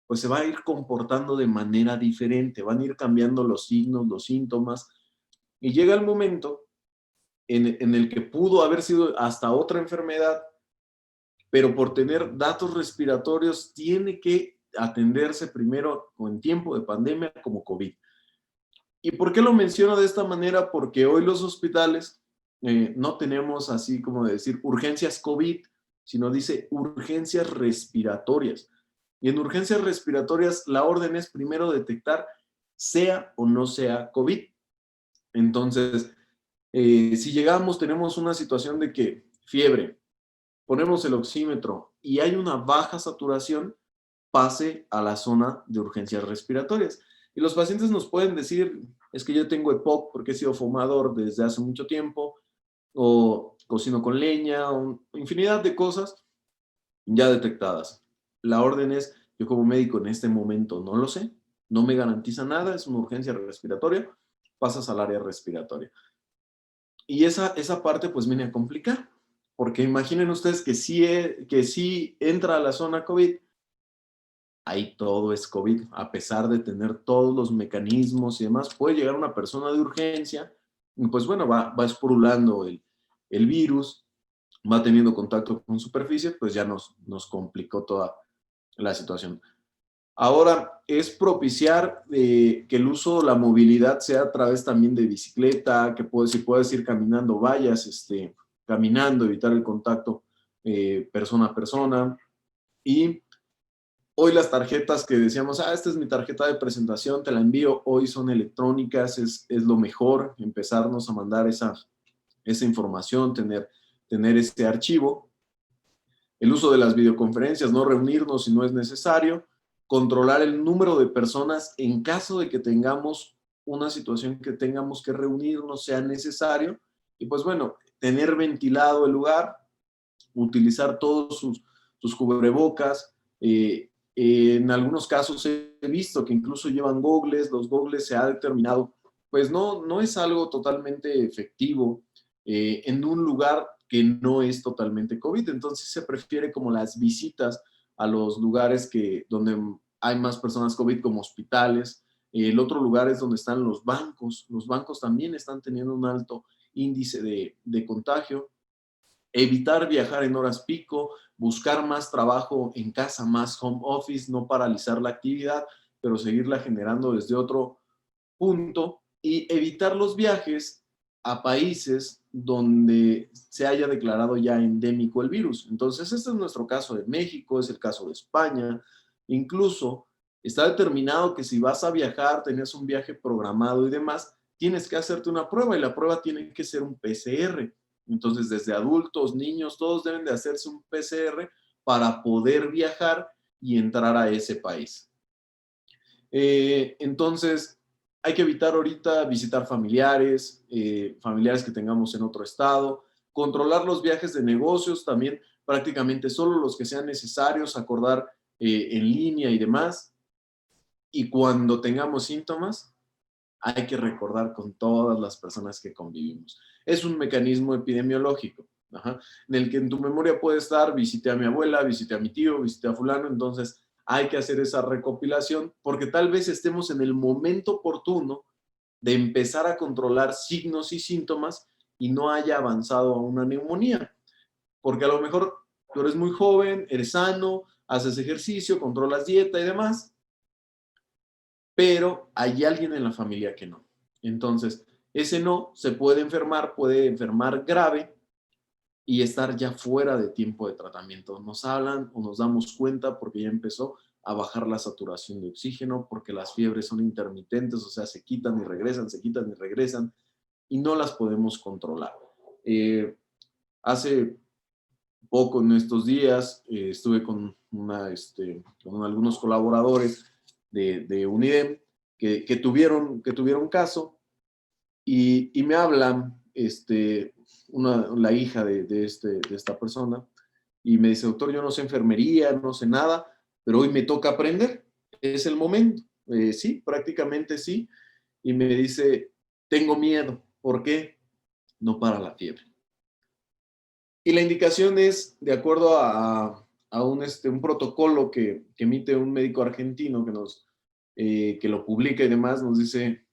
pues se va a ir comportando de manera diferente, van a ir cambiando los signos, los síntomas, y llega el momento en el que pudo haber sido hasta otra enfermedad, pero por tener datos respiratorios tiene que atenderse primero en tiempo de pandemia como COVID. ¿Y por qué lo menciono de esta manera? Porque hoy los hospitales no tenemos así como decir urgencias COVID, sino dice urgencias respiratorias. Y en urgencias respiratorias la orden es primero detectar sea o no sea COVID. Entonces, si llegamos, tenemos una situación de que fiebre, ponemos el oxímetro y hay una baja saturación, pase a la zona de urgencias respiratorias. Y los pacientes nos pueden decir, es que yo tengo EPOC porque he sido fumador desde hace mucho tiempo, o cocino con leña, o infinidad de cosas ya detectadas. La orden es, yo como médico en este momento no lo sé, no me garantiza nada, es una urgencia respiratoria, pasas al área respiratoria. Y esa parte pues viene a complicar, porque imaginen ustedes que sí entra a la zona COVID, ahí todo es COVID, a pesar de tener todos los mecanismos y demás, puede llegar una persona de urgencia, y pues bueno, va esporulando el virus, va teniendo contacto con superficie, pues ya nos complicó toda la situación. Ahora es propiciar que el uso, la movilidad sea a través también de bicicleta, que si puedes ir caminando, vayas caminando, evitar el contacto persona a persona. Y hoy las tarjetas que decíamos, esta es mi tarjeta de presentación, te la envío, hoy son electrónicas, es lo mejor, empezarnos a mandar esa información, tener ese archivo. El uso de las videoconferencias, no reunirnos si no es necesario, controlar el número de personas en caso de que tengamos una situación que tengamos que reunirnos, sea necesario, y pues bueno, tener ventilado el lugar, utilizar todos sus cubrebocas. En algunos casos he visto que incluso llevan gogles, los gogles se ha determinado, pues no es algo totalmente efectivo en un lugar que no es totalmente COVID, entonces se prefiere como las visitas a los lugares donde hay más personas COVID, como hospitales. El otro lugar es donde están los bancos también están teniendo un alto índice de contagio. Evitar viajar en horas pico, buscar más trabajo en casa, más home office, no paralizar la actividad, pero seguirla generando desde otro punto, y evitar los viajes a países donde se haya declarado ya endémico el virus. Entonces, este es nuestro caso de México, es el caso de España. Incluso está determinado que si vas a viajar, tenías un viaje programado y demás, tienes que hacerte una prueba, y la prueba tiene que ser un PCR. Entonces, desde adultos, niños, todos deben de hacerse un PCR para poder viajar y entrar a ese país. Entonces, hay que evitar ahorita visitar familiares que tengamos en otro estado, Controlar los viajes de negocios, también prácticamente solo los que sean necesarios, acordar en línea y demás. Y cuando tengamos síntomas, hay que recordar con todas las personas que convivimos. Es un mecanismo epidemiológico, en el que en tu memoria puede estar, visité a mi abuela, visité a mi tío, visité a fulano, entonces hay que hacer esa recopilación porque tal vez estemos en el momento oportuno de empezar a controlar signos y síntomas y no haya avanzado a una neumonía. Porque a lo mejor tú eres muy joven, eres sano, haces ejercicio, controlas dieta y demás, pero hay alguien en la familia que no. Entonces, ese no se puede enfermar grave y estar ya fuera de tiempo de tratamiento. Nos hablan o nos damos cuenta porque ya empezó a bajar la saturación de oxígeno, porque las fiebres son intermitentes, o sea, se quitan y regresan, y no las podemos controlar. Hace poco, en estos días, estuve con algunos colaboradores de UNIDEM que tuvieron caso y me hablan la hija de esta persona y me dice, doctor, yo no sé enfermería, no sé nada, pero hoy me toca aprender, es el momento. Sí, prácticamente sí. Y me dice, tengo miedo. ¿Por qué? No para la fiebre. Y la indicación es, de acuerdo a un protocolo que emite un médico argentino que lo publica y demás, nos dice,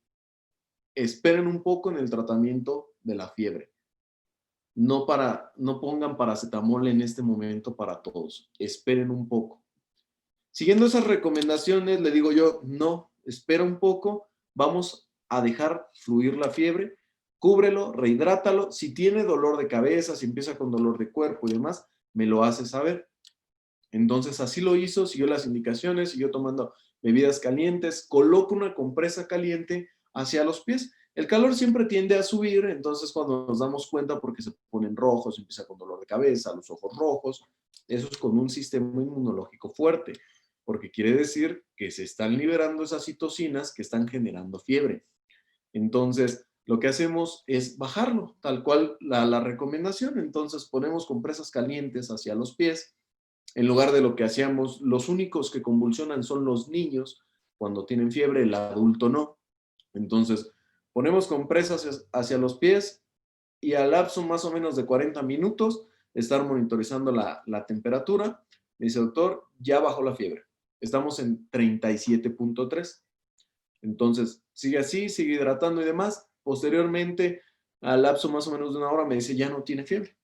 esperen un poco en el tratamiento de la fiebre. No pongan paracetamol en este momento para todos. Esperen un poco. Siguiendo esas recomendaciones, le digo yo, no, espera un poco, vamos a dejar fluir la fiebre, cúbrelo, rehidrátalo. Si tiene dolor de cabeza, si empieza con dolor de cuerpo y demás, me lo hace saber. Entonces así lo hizo, siguió las indicaciones, siguió tomando bebidas calientes, coloca una compresa caliente hacia los pies. El calor siempre tiende a subir, entonces cuando nos damos cuenta porque se ponen rojos, empieza con dolor de cabeza, los ojos rojos, eso es con un sistema inmunológico fuerte, porque quiere decir que se están liberando esas citocinas que están generando fiebre. Entonces, lo que hacemos es bajarlo, tal cual la recomendación. Entonces ponemos compresas calientes hacia los pies. En lugar de lo que hacíamos, los únicos que convulsionan son los niños cuando tienen fiebre, el adulto no. Entonces, ponemos compresas hacia los pies y al lapso más o menos de 40 minutos, estar monitorizando la temperatura. Me dice, doctor, ya bajó la fiebre. Estamos en 37.3. Entonces, sigue así, sigue hidratando y demás. Posteriormente, al lapso más o menos de una hora, me dice, ya no tiene fiebre.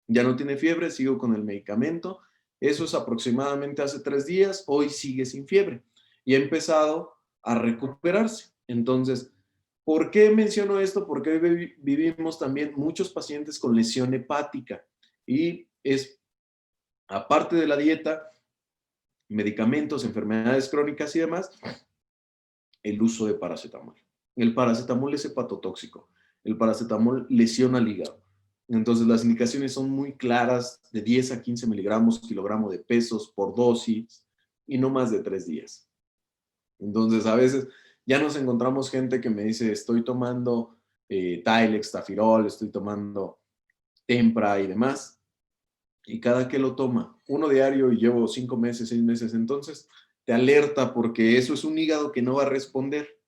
Ya no tiene fiebre, sigo con el medicamento. Eso es aproximadamente hace 3 días. Hoy sigue sin fiebre y ha empezado a recuperarse. Entonces, ¿por qué menciono esto? Porque hoy vivimos también muchos pacientes con lesión hepática y es, aparte de la dieta, medicamentos, enfermedades crónicas y demás, el uso de paracetamol. El paracetamol es hepatotóxico. El paracetamol lesiona el hígado. Entonces, las indicaciones son muy claras, de 10 a 15 miligramos kilogramo de pesos por dosis y no más de 3 días. Entonces, a veces ya nos encontramos gente que me dice, estoy tomando Tylex, Tafirol, estoy tomando Tempra y demás, y cada que lo toma, uno diario y llevo 5 meses, 6 meses, entonces te alerta porque eso es un hígado que no va a responder,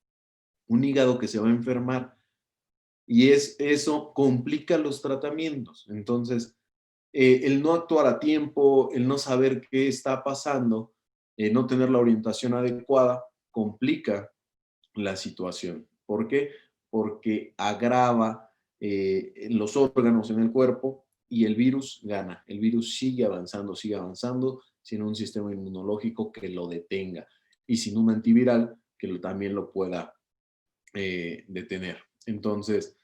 un hígado que se va a enfermar. Y eso complica los tratamientos. Entonces, el no actuar a tiempo, el no saber qué está pasando, no tener la orientación adecuada, complica la situación. ¿Por qué? Porque agrava los órganos en el cuerpo y el virus gana. El virus sigue avanzando sin un sistema inmunológico que lo detenga y sin un antiviral que también lo pueda detener. Entonces,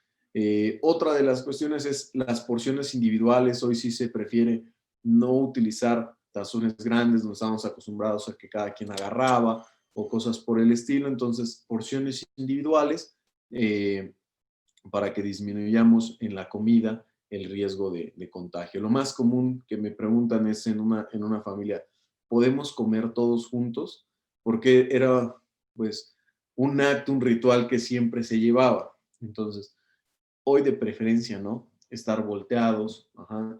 otra de las cuestiones es las porciones individuales. Hoy sí se prefiere no utilizar tazones grandes, no estamos acostumbrados a que cada quien agarraba o cosas por el estilo. Entonces, porciones individuales para que disminuyamos en la comida el riesgo de contagio. Lo más común que me preguntan es en una familia, ¿podemos comer todos juntos? Porque era, pues, un acto, un ritual que siempre se llevaba. Entonces, hoy de preferencia, ¿no? estar volteados,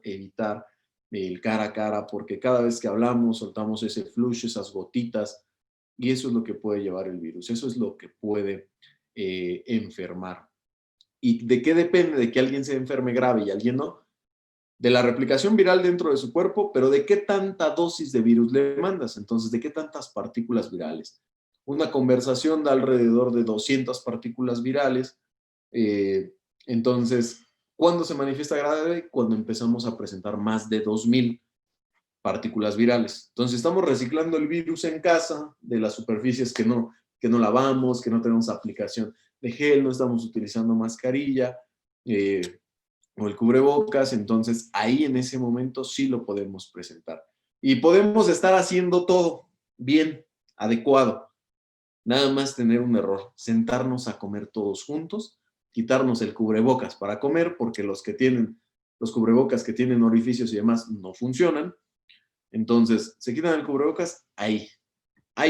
evitar el cara a cara, porque cada vez que hablamos soltamos ese flush, esas gotitas, y eso es lo que puede llevar el virus, eso es lo que puede enfermar. ¿Y de qué depende de que alguien se enferme grave y alguien no? De la replicación viral dentro de su cuerpo, pero de qué tanta dosis de virus le mandas, entonces de qué tantas partículas virales. Una conversación da alrededor de 200 partículas virales, entonces, ¿cuándo se manifiesta grave? Cuando empezamos a presentar más de 2000 partículas virales. Entonces, estamos reciclando el virus en casa, de las superficies que no lavamos, que no tenemos aplicación de gel, no estamos utilizando mascarilla, o el cubrebocas, entonces ahí en ese momento sí lo podemos presentar. Y podemos estar haciendo todo bien, adecuado. Nada más tener un error, sentarnos a comer todos juntos, quitarnos el cubrebocas para comer, porque los cubrebocas que tienen orificios y demás no funcionan. Entonces, se quitan el cubrebocas, ahí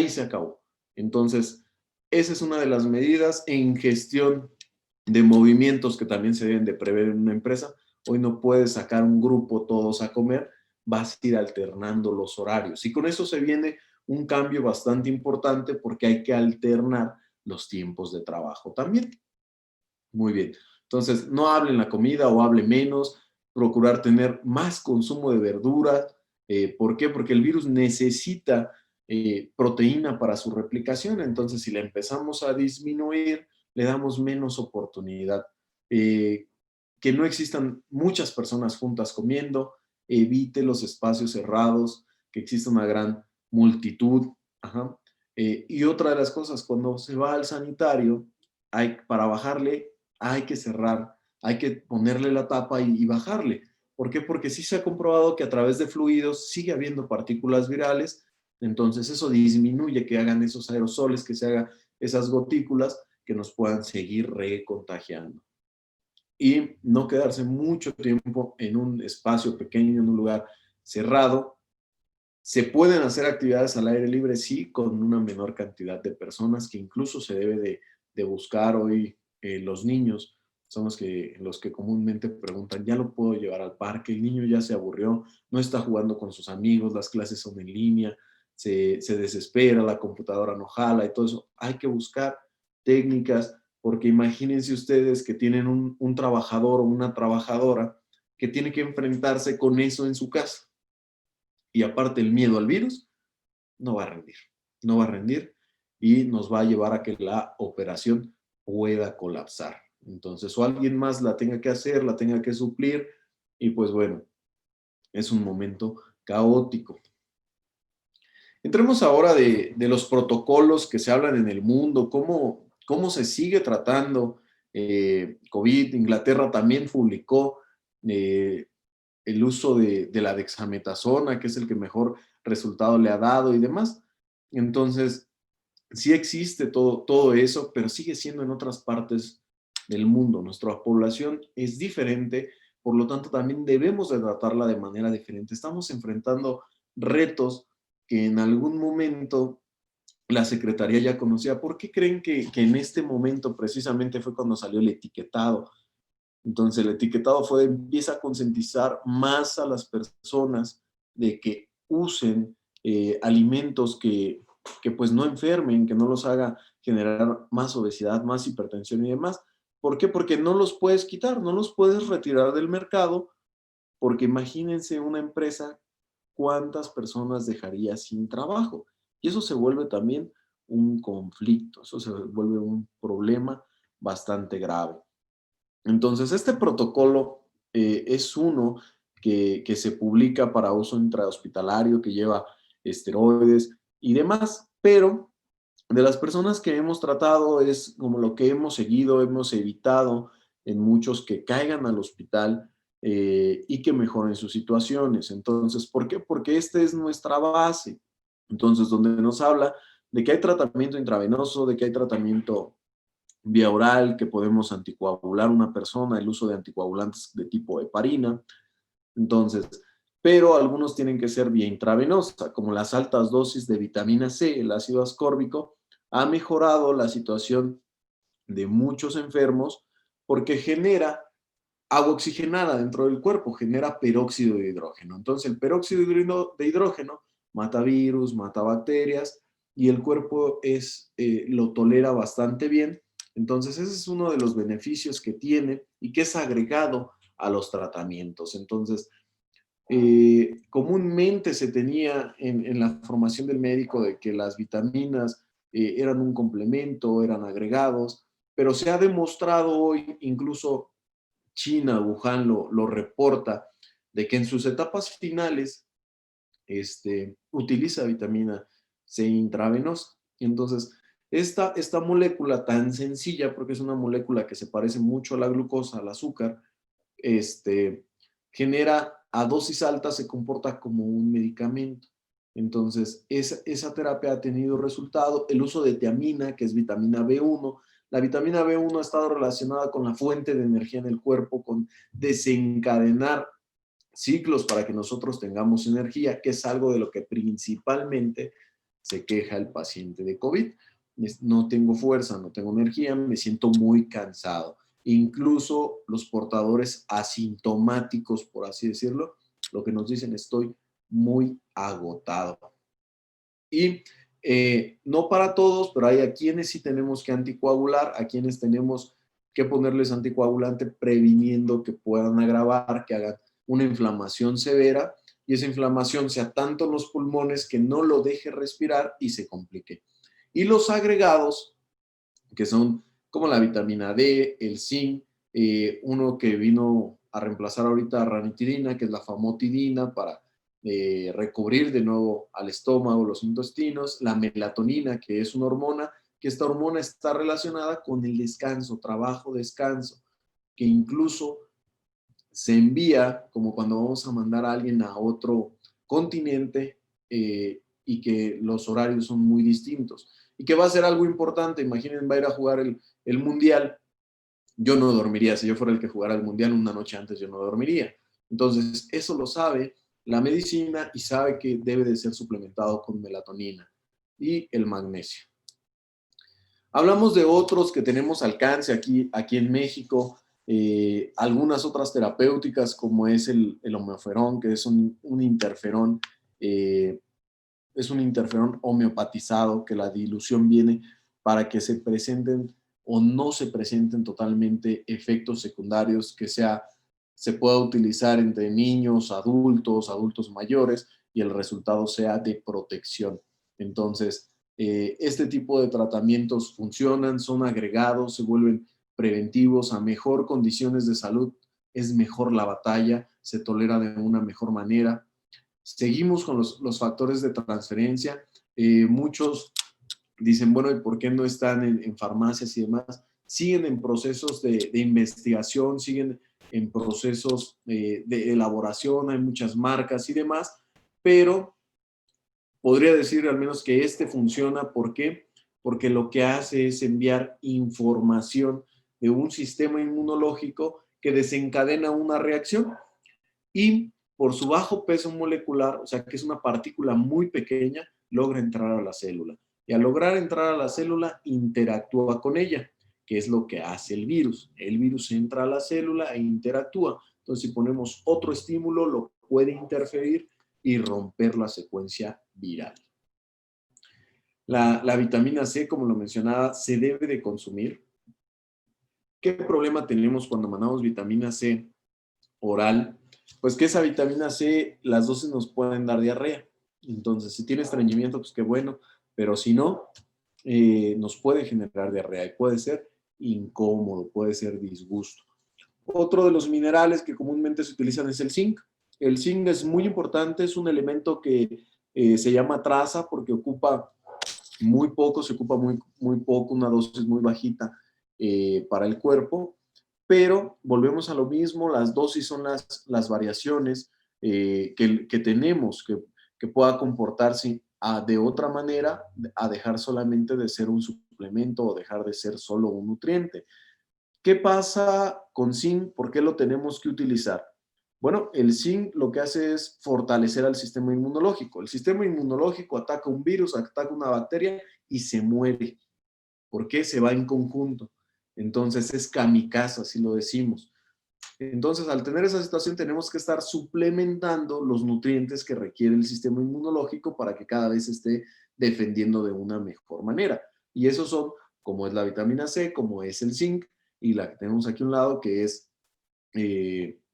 se acabó. Entonces, esa es una de las medidas en gestión de movimientos que también se deben de prever en una empresa. Hoy no puedes sacar un grupo todos a comer, vas a ir alternando los horarios. Y con eso se viene un cambio bastante importante porque hay que alternar los tiempos de trabajo también. Muy bien. Entonces, no hable en la comida o hable menos, procurar tener más consumo de verduras. ¿Por qué? Porque el virus necesita proteína para su replicación. Entonces, si la empezamos a disminuir, le damos menos oportunidad. Que no existan muchas personas juntas comiendo, evite los espacios cerrados, que exista una gran multitud. Y otra de las cosas, cuando se va al sanitario, para bajarle, hay que cerrar, hay que ponerle la tapa y bajarle. ¿Por qué? Porque sí se ha comprobado que a través de fluidos sigue habiendo partículas virales, entonces eso disminuye que hagan esos aerosoles, que se hagan esas gotículas que nos puedan seguir recontagiando. Y no quedarse mucho tiempo en un espacio pequeño, en un lugar cerrado. Se pueden hacer actividades al aire libre, sí, con una menor cantidad de personas, que incluso se debe de buscar hoy. Los niños son los que comúnmente preguntan, ¿ya lo puedo llevar al parque? El niño ya se aburrió, no está jugando con sus amigos, las clases son en línea, se desespera, la computadora no jala y todo eso. Hay que buscar técnicas, porque imagínense ustedes que tienen un trabajador o una trabajadora que tiene que enfrentarse con eso en su casa. Y aparte el miedo al virus, no va a rendir y nos va a llevar a que la operación pueda colapsar. Entonces, o alguien más la tenga que hacer, la tenga que suplir, y pues bueno, es un momento caótico. Entremos ahora de los protocolos que se hablan en el mundo, cómo se sigue tratando COVID. Inglaterra también publicó el uso de la dexametasona, que es el que mejor resultado le ha dado y demás. Entonces, sí existe todo eso, pero sigue siendo en otras partes del mundo. Nuestra población es diferente, por lo tanto también debemos de tratarla de manera diferente. Estamos enfrentando retos que en algún momento la Secretaría ya conocía. ¿Por qué creen que en este momento precisamente fue cuando salió el etiquetado? Entonces el etiquetado empieza a concientizar más a las personas de que usen alimentos que pues no enfermen, que no los haga generar más obesidad, más hipertensión y demás. ¿Por qué? Porque no los puedes quitar, no los puedes retirar del mercado, porque imagínense una empresa, cuántas personas dejaría sin trabajo. Y eso se vuelve también un conflicto, eso se vuelve un problema bastante grave. Entonces, este protocolo es uno que se publica para uso intrahospitalario, que lleva esteroides y demás, pero de las personas que hemos tratado es como lo que hemos seguido, hemos evitado en muchos que caigan al hospital y que mejoren sus situaciones. Entonces, ¿por qué? Porque esta es nuestra base. Entonces, donde nos habla de que hay tratamiento intravenoso, de que hay tratamiento vía oral, que podemos anticoagular a una persona, el uso de anticoagulantes de tipo heparina. Entonces, pero algunos tienen que ser vía intravenosa, como las altas dosis de vitamina C. El ácido ascórbico ha mejorado la situación de muchos enfermos porque genera agua oxigenada dentro del cuerpo, genera peróxido de hidrógeno. Entonces el peróxido de hidrógeno mata virus, mata bacterias y el cuerpo lo tolera bastante bien. Entonces ese es uno de los beneficios que tiene y que es agregado a los tratamientos. Entonces, comúnmente se tenía en la formación del médico de que las vitaminas eran un complemento, eran agregados, pero se ha demostrado hoy, incluso China, Wuhan lo reporta, de que en sus etapas finales utiliza vitamina C intravenosa. Entonces, esta molécula tan sencilla, porque es una molécula que se parece mucho a la glucosa, al azúcar, genera a dosis altas, se comporta como un medicamento. Entonces, esa terapia ha tenido resultado. El uso de tiamina, que es vitamina B1. La vitamina B1 ha estado relacionada con la fuente de energía en el cuerpo, con desencadenar ciclos para que nosotros tengamos energía, que es algo de lo que principalmente se queja el paciente de COVID. No tengo fuerza, no tengo energía, me siento muy cansado. Incluso los portadores asintomáticos, por así decirlo, lo que nos dicen, estoy muy agotado. Y no para todos, pero hay a quienes sí tenemos que anticoagular, a quienes tenemos que ponerles anticoagulante previniendo que puedan agravar, que hagan una inflamación severa y esa inflamación sea tanto en los pulmones que no lo deje respirar y se complique. Y los agregados, que son como la vitamina D, el zinc, uno que vino a reemplazar ahorita a ranitidina, que es la famotidina para recubrir de nuevo al estómago, los intestinos, la melatonina, que es una hormona, que esta hormona está relacionada con el descanso, trabajo, descanso, que incluso se envía como cuando vamos a mandar a alguien a otro continente y que los horarios son muy distintos. Y que va a ser algo importante, imaginen, va a ir a jugar el Mundial, yo no dormiría, si yo fuera el que jugara el Mundial una noche antes, yo no dormiría. Entonces, eso lo sabe la medicina y sabe que debe de ser suplementado con melatonina y el magnesio. Hablamos de otros que tenemos alcance aquí en México, algunas otras terapéuticas como es el homeoferón, que es un interferón, es un interferón homeopatizado, que la dilución viene para que se presenten o no se presenten totalmente efectos secundarios, que se pueda utilizar entre niños, adultos mayores y el resultado sea de protección. Entonces, este tipo de tratamientos funcionan, son agregados, se vuelven preventivos a mejor condiciones de salud, es mejor la batalla, se tolera de una mejor manera. Seguimos con los factores de transferencia. Muchos dicen, bueno, ¿y por qué no están en farmacias y demás? Siguen en procesos de investigación, siguen en procesos de elaboración, hay muchas marcas y demás, pero podría decir al menos que funciona. ¿Por qué? Porque lo que hace es enviar información de un sistema inmunológico que desencadena una reacción y por su bajo peso molecular, o sea que es una partícula muy pequeña, logra entrar a la célula. Y al lograr entrar a la célula, interactúa con ella, que es lo que hace el virus. El virus entra a la célula e interactúa. Entonces, si ponemos otro estímulo, lo puede interferir y romper la secuencia viral. La vitamina C, como lo mencionaba, se debe de consumir. ¿Qué problema tenemos cuando mandamos vitamina C oral? Pues que esa vitamina C, las dosis nos pueden dar diarrea. Entonces, si tiene estreñimiento, pues qué bueno, pero si no, nos puede generar diarrea y puede ser incómodo, puede ser disgusto. Otro de los minerales que comúnmente se utilizan es el zinc. El zinc es muy importante, es un elemento que se llama traza porque ocupa muy poco, se ocupa muy poco, una dosis muy bajita para el cuerpo, pero volvemos a lo mismo, las dosis son las variaciones que tenemos, que pueda comportarse de otra manera, a dejar solamente de ser un suplemento o dejar de ser solo un nutriente. ¿Qué pasa con zinc? ¿Por qué lo tenemos que utilizar? Bueno, el zinc lo que hace es fortalecer al sistema inmunológico. El sistema inmunológico ataca un virus, ataca una bacteria y se muere. ¿Por qué? Se va en conjunto. Entonces es kamikaze, así lo decimos. Entonces, al tener esa situación, tenemos que estar suplementando los nutrientes que requiere el sistema inmunológico para que cada vez esté defendiendo de una mejor manera. Y esos son, como es la vitamina C, como es el zinc, y la que tenemos aquí a un lado, que es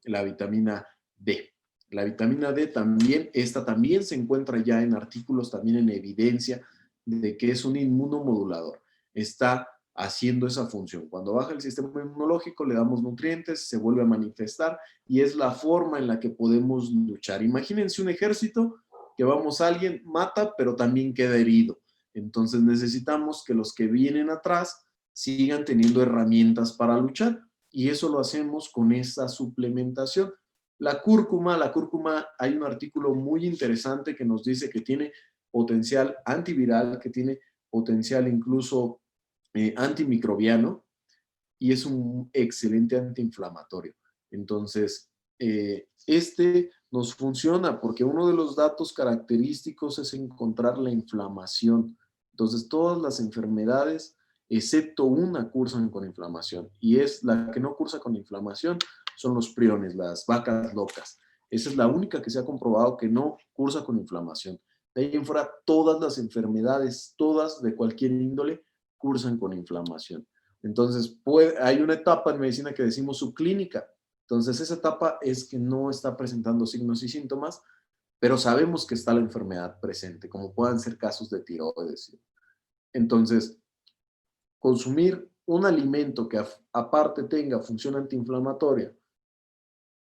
la vitamina D. La vitamina D también, esta también se encuentra ya en artículos, también en evidencia de que es un inmunomodulador. Está haciendo esa función. Cuando baja el sistema inmunológico, le damos nutrientes, se vuelve a manifestar y es la forma en la que podemos luchar. Imagínense un ejército que vamos, alguien mata, pero también queda herido. Entonces necesitamos que los que vienen atrás sigan teniendo herramientas para luchar y eso lo hacemos con esa suplementación. La cúrcuma, hay un artículo muy interesante que nos dice que tiene potencial antiviral, que tiene potencial incluso antimicrobiano y es un excelente antiinflamatorio. Entonces, este nos funciona porque uno de los datos característicos es encontrar la inflamación. Entonces, todas las enfermedades, excepto una, cursan con inflamación. Y es la que no cursa con inflamación, son los priones, las vacas locas. Esa es la única que se ha comprobado que no cursa con inflamación. De ahí en fuera, todas las enfermedades, todas de cualquier índole, cursan con inflamación. Entonces, hay una etapa en medicina que decimos subclínica. Entonces, esa etapa es que no está presentando signos y síntomas, pero sabemos que está la enfermedad presente, como puedan ser casos de tiroides. Entonces, consumir un alimento que aparte tenga función antiinflamatoria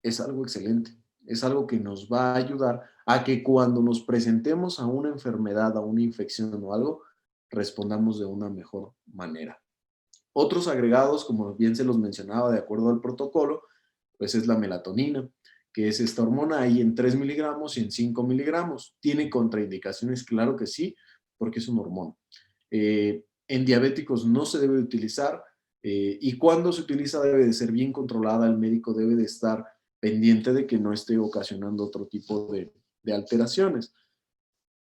es algo excelente. Es algo que nos va a ayudar a que cuando nos presentemos a una enfermedad, a una infección o algo, respondamos de una mejor manera. Otros agregados, como bien se los mencionaba de acuerdo al protocolo, pues es la melatonina, que es esta hormona ahí en 3 miligramos y en 5 miligramos. ¿Tiene contraindicaciones? Claro que sí, porque es una hormona. En diabéticos no se debe utilizar y cuando se utiliza debe de ser bien controlada. El médico debe de estar pendiente de que no esté ocasionando otro tipo de alteraciones.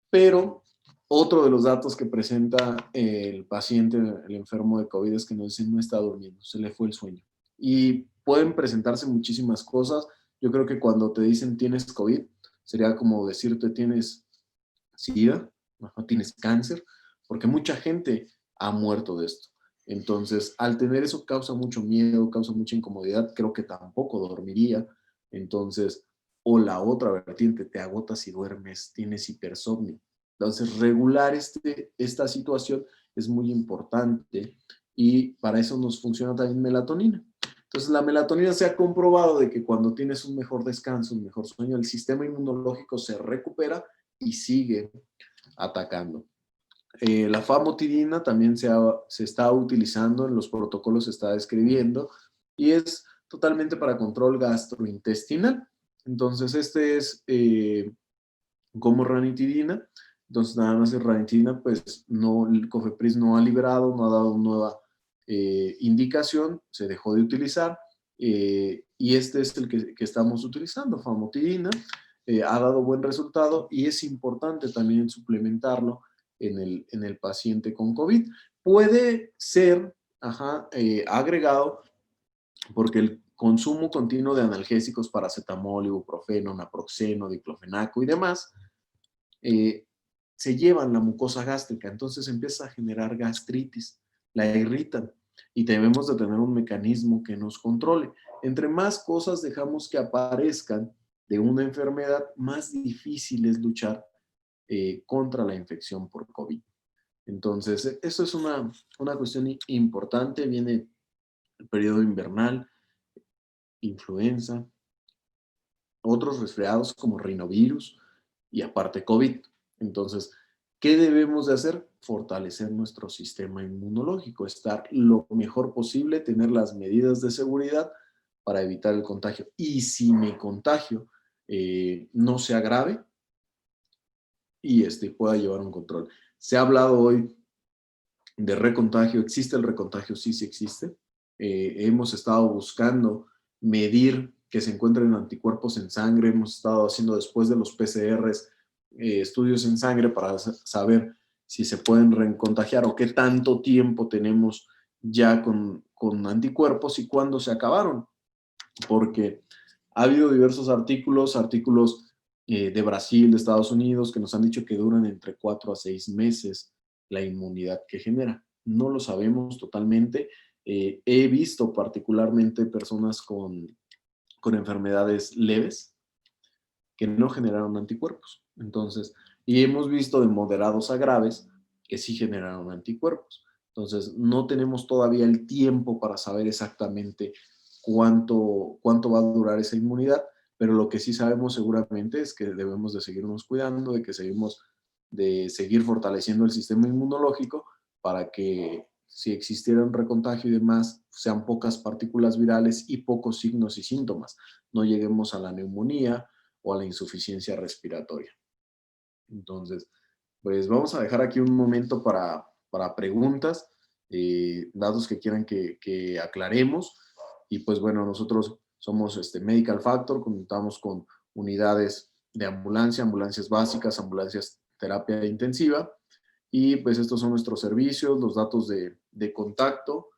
Pero otro de los datos que presenta el paciente, el enfermo de COVID, es que nos dicen no está durmiendo, se le fue el sueño. Y pueden presentarse muchísimas cosas. Yo creo que cuando te dicen tienes COVID, sería como decirte tienes SIDA, no tienes cáncer, porque mucha gente ha muerto de esto. Entonces, al tener eso causa mucho miedo, causa mucha incomodidad, creo que tampoco dormiría. Entonces, o la otra vertiente, te agotas y duermes, tienes hipersomnio. Entonces, regular esta situación es muy importante y para eso nos funciona también melatonina. Entonces, la melatonina se ha comprobado de que cuando tienes un mejor descanso, un mejor sueño, el sistema inmunológico se recupera y sigue atacando. La famotidina también se está utilizando, en los protocolos se está describiendo y es totalmente para control gastrointestinal. Entonces, este es como ranitidina. Entonces, nada más es ranitidina, pues no, el COFEPRIS no ha liberado, no ha dado nueva indicación, se dejó de utilizar y este es el que estamos utilizando, famotidina. Ha dado buen resultado y es importante también suplementarlo en el paciente con COVID. Puede ser agregado porque el consumo continuo de analgésicos, paracetamol, ibuprofeno, naproxeno, diclofenaco y demás, se llevan la mucosa gástrica, entonces empieza a generar gastritis, la irritan y debemos de tener un mecanismo que nos controle. Entre más cosas dejamos que aparezcan de una enfermedad, más difícil es luchar contra la infección por COVID. Entonces, eso es una cuestión importante. Viene el periodo invernal, influenza, otros resfriados como rinovirus y aparte COVID. Entonces, ¿qué debemos de hacer? Fortalecer nuestro sistema inmunológico, estar lo mejor posible, tener las medidas de seguridad para evitar el contagio. Y si me contagio, no se agrave y pueda llevar un control. Se ha hablado hoy de recontagio. ¿Existe el recontagio? Sí, sí existe. Hemos estado buscando medir que se encuentren anticuerpos en sangre. Hemos estado haciendo después de los PCRs estudios en sangre para saber si se pueden recontagiar o qué tanto tiempo tenemos ya con anticuerpos y cuándo se acabaron. porque ha habido diversos artículos de Brasil, de Estados Unidos, que nos han dicho que duran entre 4 a 6 meses la inmunidad que genera. No lo sabemos totalmente. He visto particularmente personas con enfermedades leves que no generaron anticuerpos. Entonces, y hemos visto de moderados a graves que sí generaron anticuerpos. Entonces, no tenemos todavía el tiempo para saber exactamente cuánto va a durar esa inmunidad, pero lo que sí sabemos seguramente es que debemos de seguirnos cuidando, de seguir fortaleciendo el sistema inmunológico para que si existiera un recontagio y demás, sean pocas partículas virales y pocos signos y síntomas. No lleguemos a la neumonía o a la insuficiencia respiratoria. Entonces, pues vamos a dejar aquí un momento para preguntas, datos que quieran que aclaremos. Y pues bueno, nosotros somos Medical Factor, contamos con unidades de ambulancias básicas, ambulancias terapia intensiva. Y pues estos son nuestros servicios, los datos de contacto.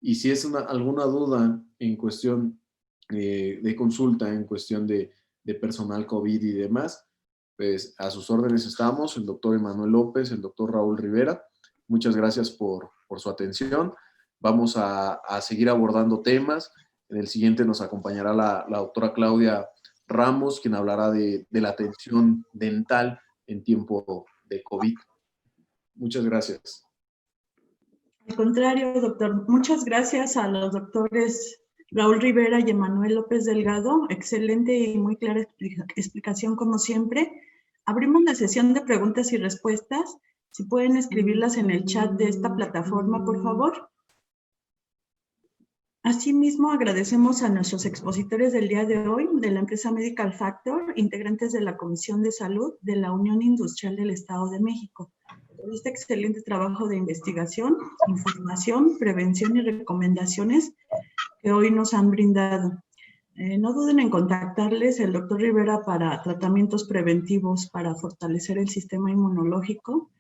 Y si es alguna duda en cuestión de consulta, en cuestión de personal COVID y demás, pues a sus órdenes estamos, el doctor Emanuel López, el doctor Raúl Rivera. Muchas gracias por su atención. Vamos a seguir abordando temas. En el siguiente nos acompañará la doctora Claudia Ramos, quien hablará de la atención dental en tiempo de COVID. Muchas gracias. Al contrario, doctor, muchas gracias a los doctores Raúl Rivera y Emanuel López Delgado. Excelente y muy clara explicación como siempre. Abrimos la sesión de preguntas y respuestas. Si pueden escribirlas en el chat de esta plataforma, por favor. Asimismo, agradecemos a nuestros expositores del día de hoy de la empresa Medical Factor, integrantes de la Comisión de Salud de la Unión Industrial del Estado de México, por este excelente trabajo de investigación, información, prevención y recomendaciones que hoy nos han brindado. No duden en contactarles el doctor Rivera para tratamientos preventivos para fortalecer el sistema inmunológico.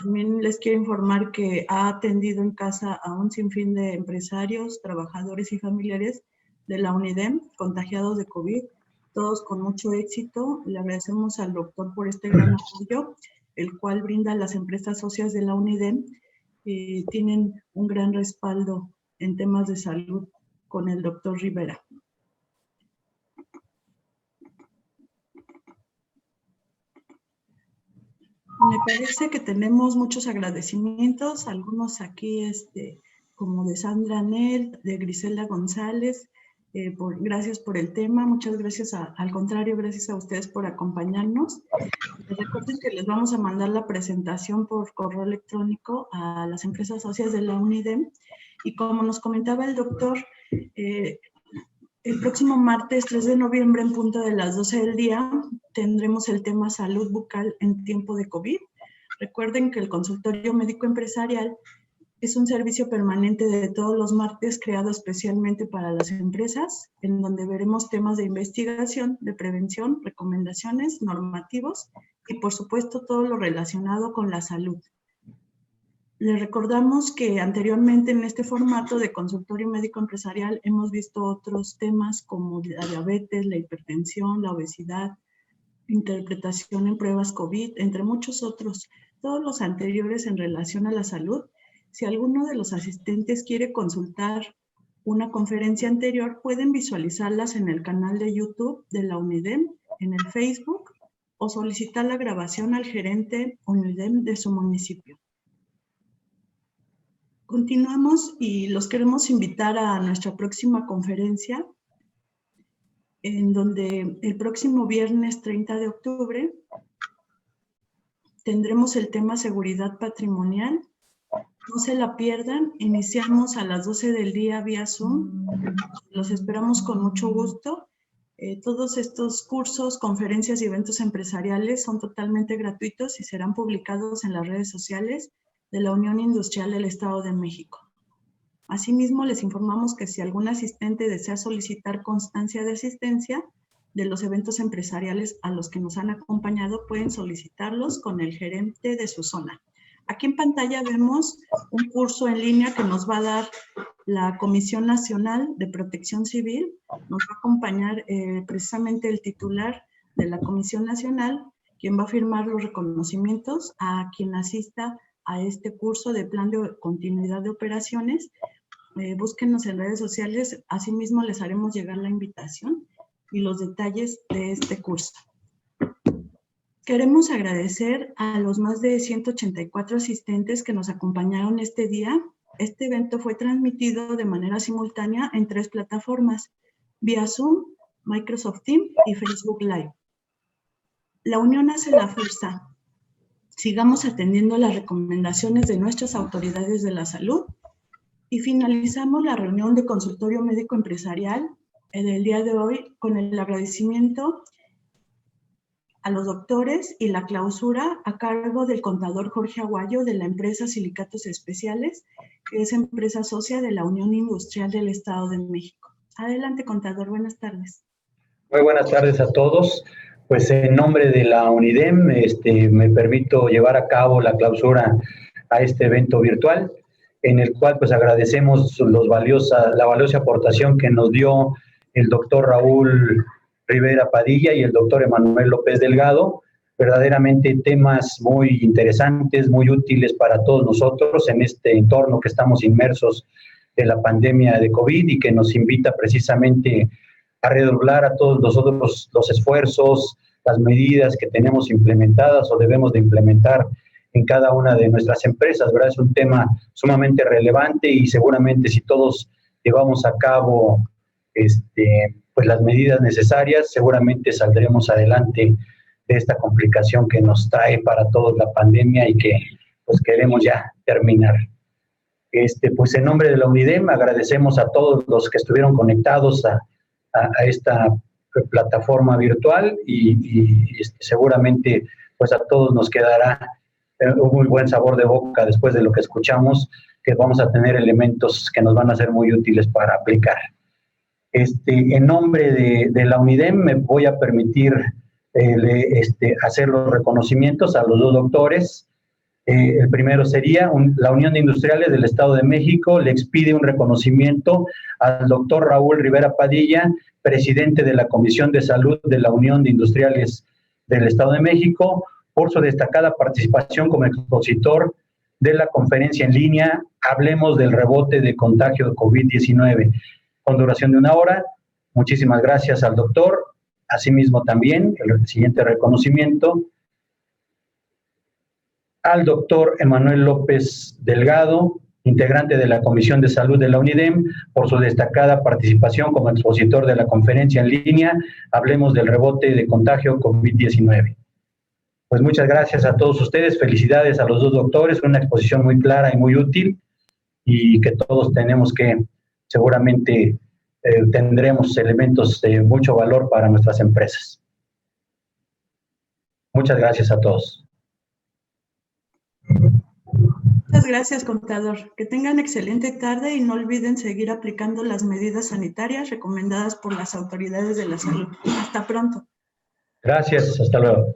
También les quiero informar que ha atendido en casa a un sinfín de empresarios, trabajadores y familiares de la UNIDEM contagiados de COVID, todos con mucho éxito. Le agradecemos al doctor por este gran apoyo, el cual brinda a las empresas socias de la UNIDEM, que tienen un gran respaldo en temas de salud con el doctor Rivera. Me parece que tenemos muchos agradecimientos, algunos aquí como de Sandra Nel, de Griselda González, gracias por el tema, muchas gracias, al contrario, gracias a ustedes por acompañarnos. Recuerden que les vamos a mandar la presentación por correo electrónico a las empresas socias de la UNIDEM, y como nos comentaba el doctor, el próximo martes 3 de noviembre en punto de las 12 del día tendremos el tema salud bucal en tiempo de COVID. Recuerden que el consultorio médico empresarial es un servicio permanente de todos los martes creado especialmente para las empresas, en donde veremos temas de investigación, de prevención, recomendaciones, normativos y por supuesto todo lo relacionado con la salud. Les recordamos que anteriormente en este formato de consultorio médico empresarial hemos visto otros temas como la diabetes, la hipertensión, la obesidad, interpretación en pruebas COVID, entre muchos otros, todos los anteriores en relación a la salud. Si alguno de los asistentes quiere consultar una conferencia anterior, pueden visualizarlas en el canal de YouTube de la UNIDEM, en el Facebook, o solicitar la grabación al gerente UNIDEM de su municipio. Continuamos y los queremos invitar a nuestra próxima conferencia, en donde el próximo viernes 30 de octubre tendremos el tema seguridad patrimonial. No se la pierdan, iniciamos a las 12 del día vía Zoom. Los esperamos con mucho gusto. Todos estos cursos, conferencias y eventos empresariales son totalmente gratuitos y serán publicados en las redes sociales de la Unión Industrial del Estado de México. Asimismo, les informamos que si algún asistente desea solicitar constancia de asistencia de los eventos empresariales a los que nos han acompañado, pueden solicitarlos con el gerente de su zona. Aquí en pantalla vemos un curso en línea que nos va a dar la Comisión Nacional de Protección Civil. Nos va a acompañar precisamente el titular de la Comisión Nacional, quien va a firmar los reconocimientos a quien asista a este curso de Plan de Continuidad de Operaciones. Búsquenos en redes sociales, asimismo les haremos llegar la invitación y los detalles de este curso. Queremos agradecer a los más de 184 asistentes que nos acompañaron este día. Este evento fue transmitido de manera simultánea en 3 plataformas, vía Zoom, Microsoft Teams y Facebook Live. La unión hace la fuerza. Sigamos atendiendo las recomendaciones de nuestras autoridades de la salud y finalizamos la reunión de consultorio médico empresarial del día de hoy con el agradecimiento a los doctores y la clausura a cargo del contador Jorge Aguayo de la empresa Silicatos Especiales, que es empresa socia de la Unión Industrial del Estado de México. Adelante, contador, buenas tardes. Muy buenas tardes a todos. Pues en nombre de la UNIDEM me permito llevar a cabo la clausura a este evento virtual, en el cual pues agradecemos la valiosa aportación que nos dio el doctor Raúl Rivera Padilla y el doctor Emanuel López Delgado. Verdaderamente temas muy interesantes, muy útiles para todos nosotros en este entorno que estamos inmersos de la pandemia de COVID y que nos invita precisamente a redoblar a todos nosotros los esfuerzos, las medidas que tenemos implementadas o debemos de implementar en cada una de nuestras empresas, ¿verdad? Es un tema sumamente relevante y seguramente si todos llevamos a cabo pues las medidas necesarias, seguramente saldremos adelante de esta complicación que nos trae para todos la pandemia y que pues queremos ya terminar. Pues en nombre de la UNIDEM agradecemos a todos los que estuvieron conectados a esta plataforma virtual y seguramente pues a todos nos quedará un muy buen sabor de boca después de lo que escuchamos, que vamos a tener elementos que nos van a ser muy útiles para aplicar. En nombre de la UNIDEM me voy a permitir hacer los reconocimientos a los 2 doctores. El primero sería la Unión de Industriales del Estado de México le expide un reconocimiento al doctor Raúl Rivera Padilla, presidente de la Comisión de Salud de la Unión de Industriales del Estado de México, por su destacada participación como expositor de la conferencia en línea Hablemos del rebote de contagio de COVID-19, con duración de 1 hora. Muchísimas gracias al doctor. Asimismo también, el siguiente reconocimiento al doctor Emanuel López Delgado, integrante de la Comisión de Salud de la UNIDEM, por su destacada participación como expositor de la conferencia en línea Hablemos del rebote de contagio COVID-19. Pues muchas gracias a todos ustedes, felicidades a los 2 doctores, una exposición muy clara y muy útil y que todos tenemos que, seguramente tendremos elementos de mucho valor para nuestras empresas. Muchas gracias a todos. Muchas gracias, contador. Que tengan excelente tarde y no olviden seguir aplicando las medidas sanitarias recomendadas por las autoridades de la salud. Hasta pronto. Gracias, hasta luego.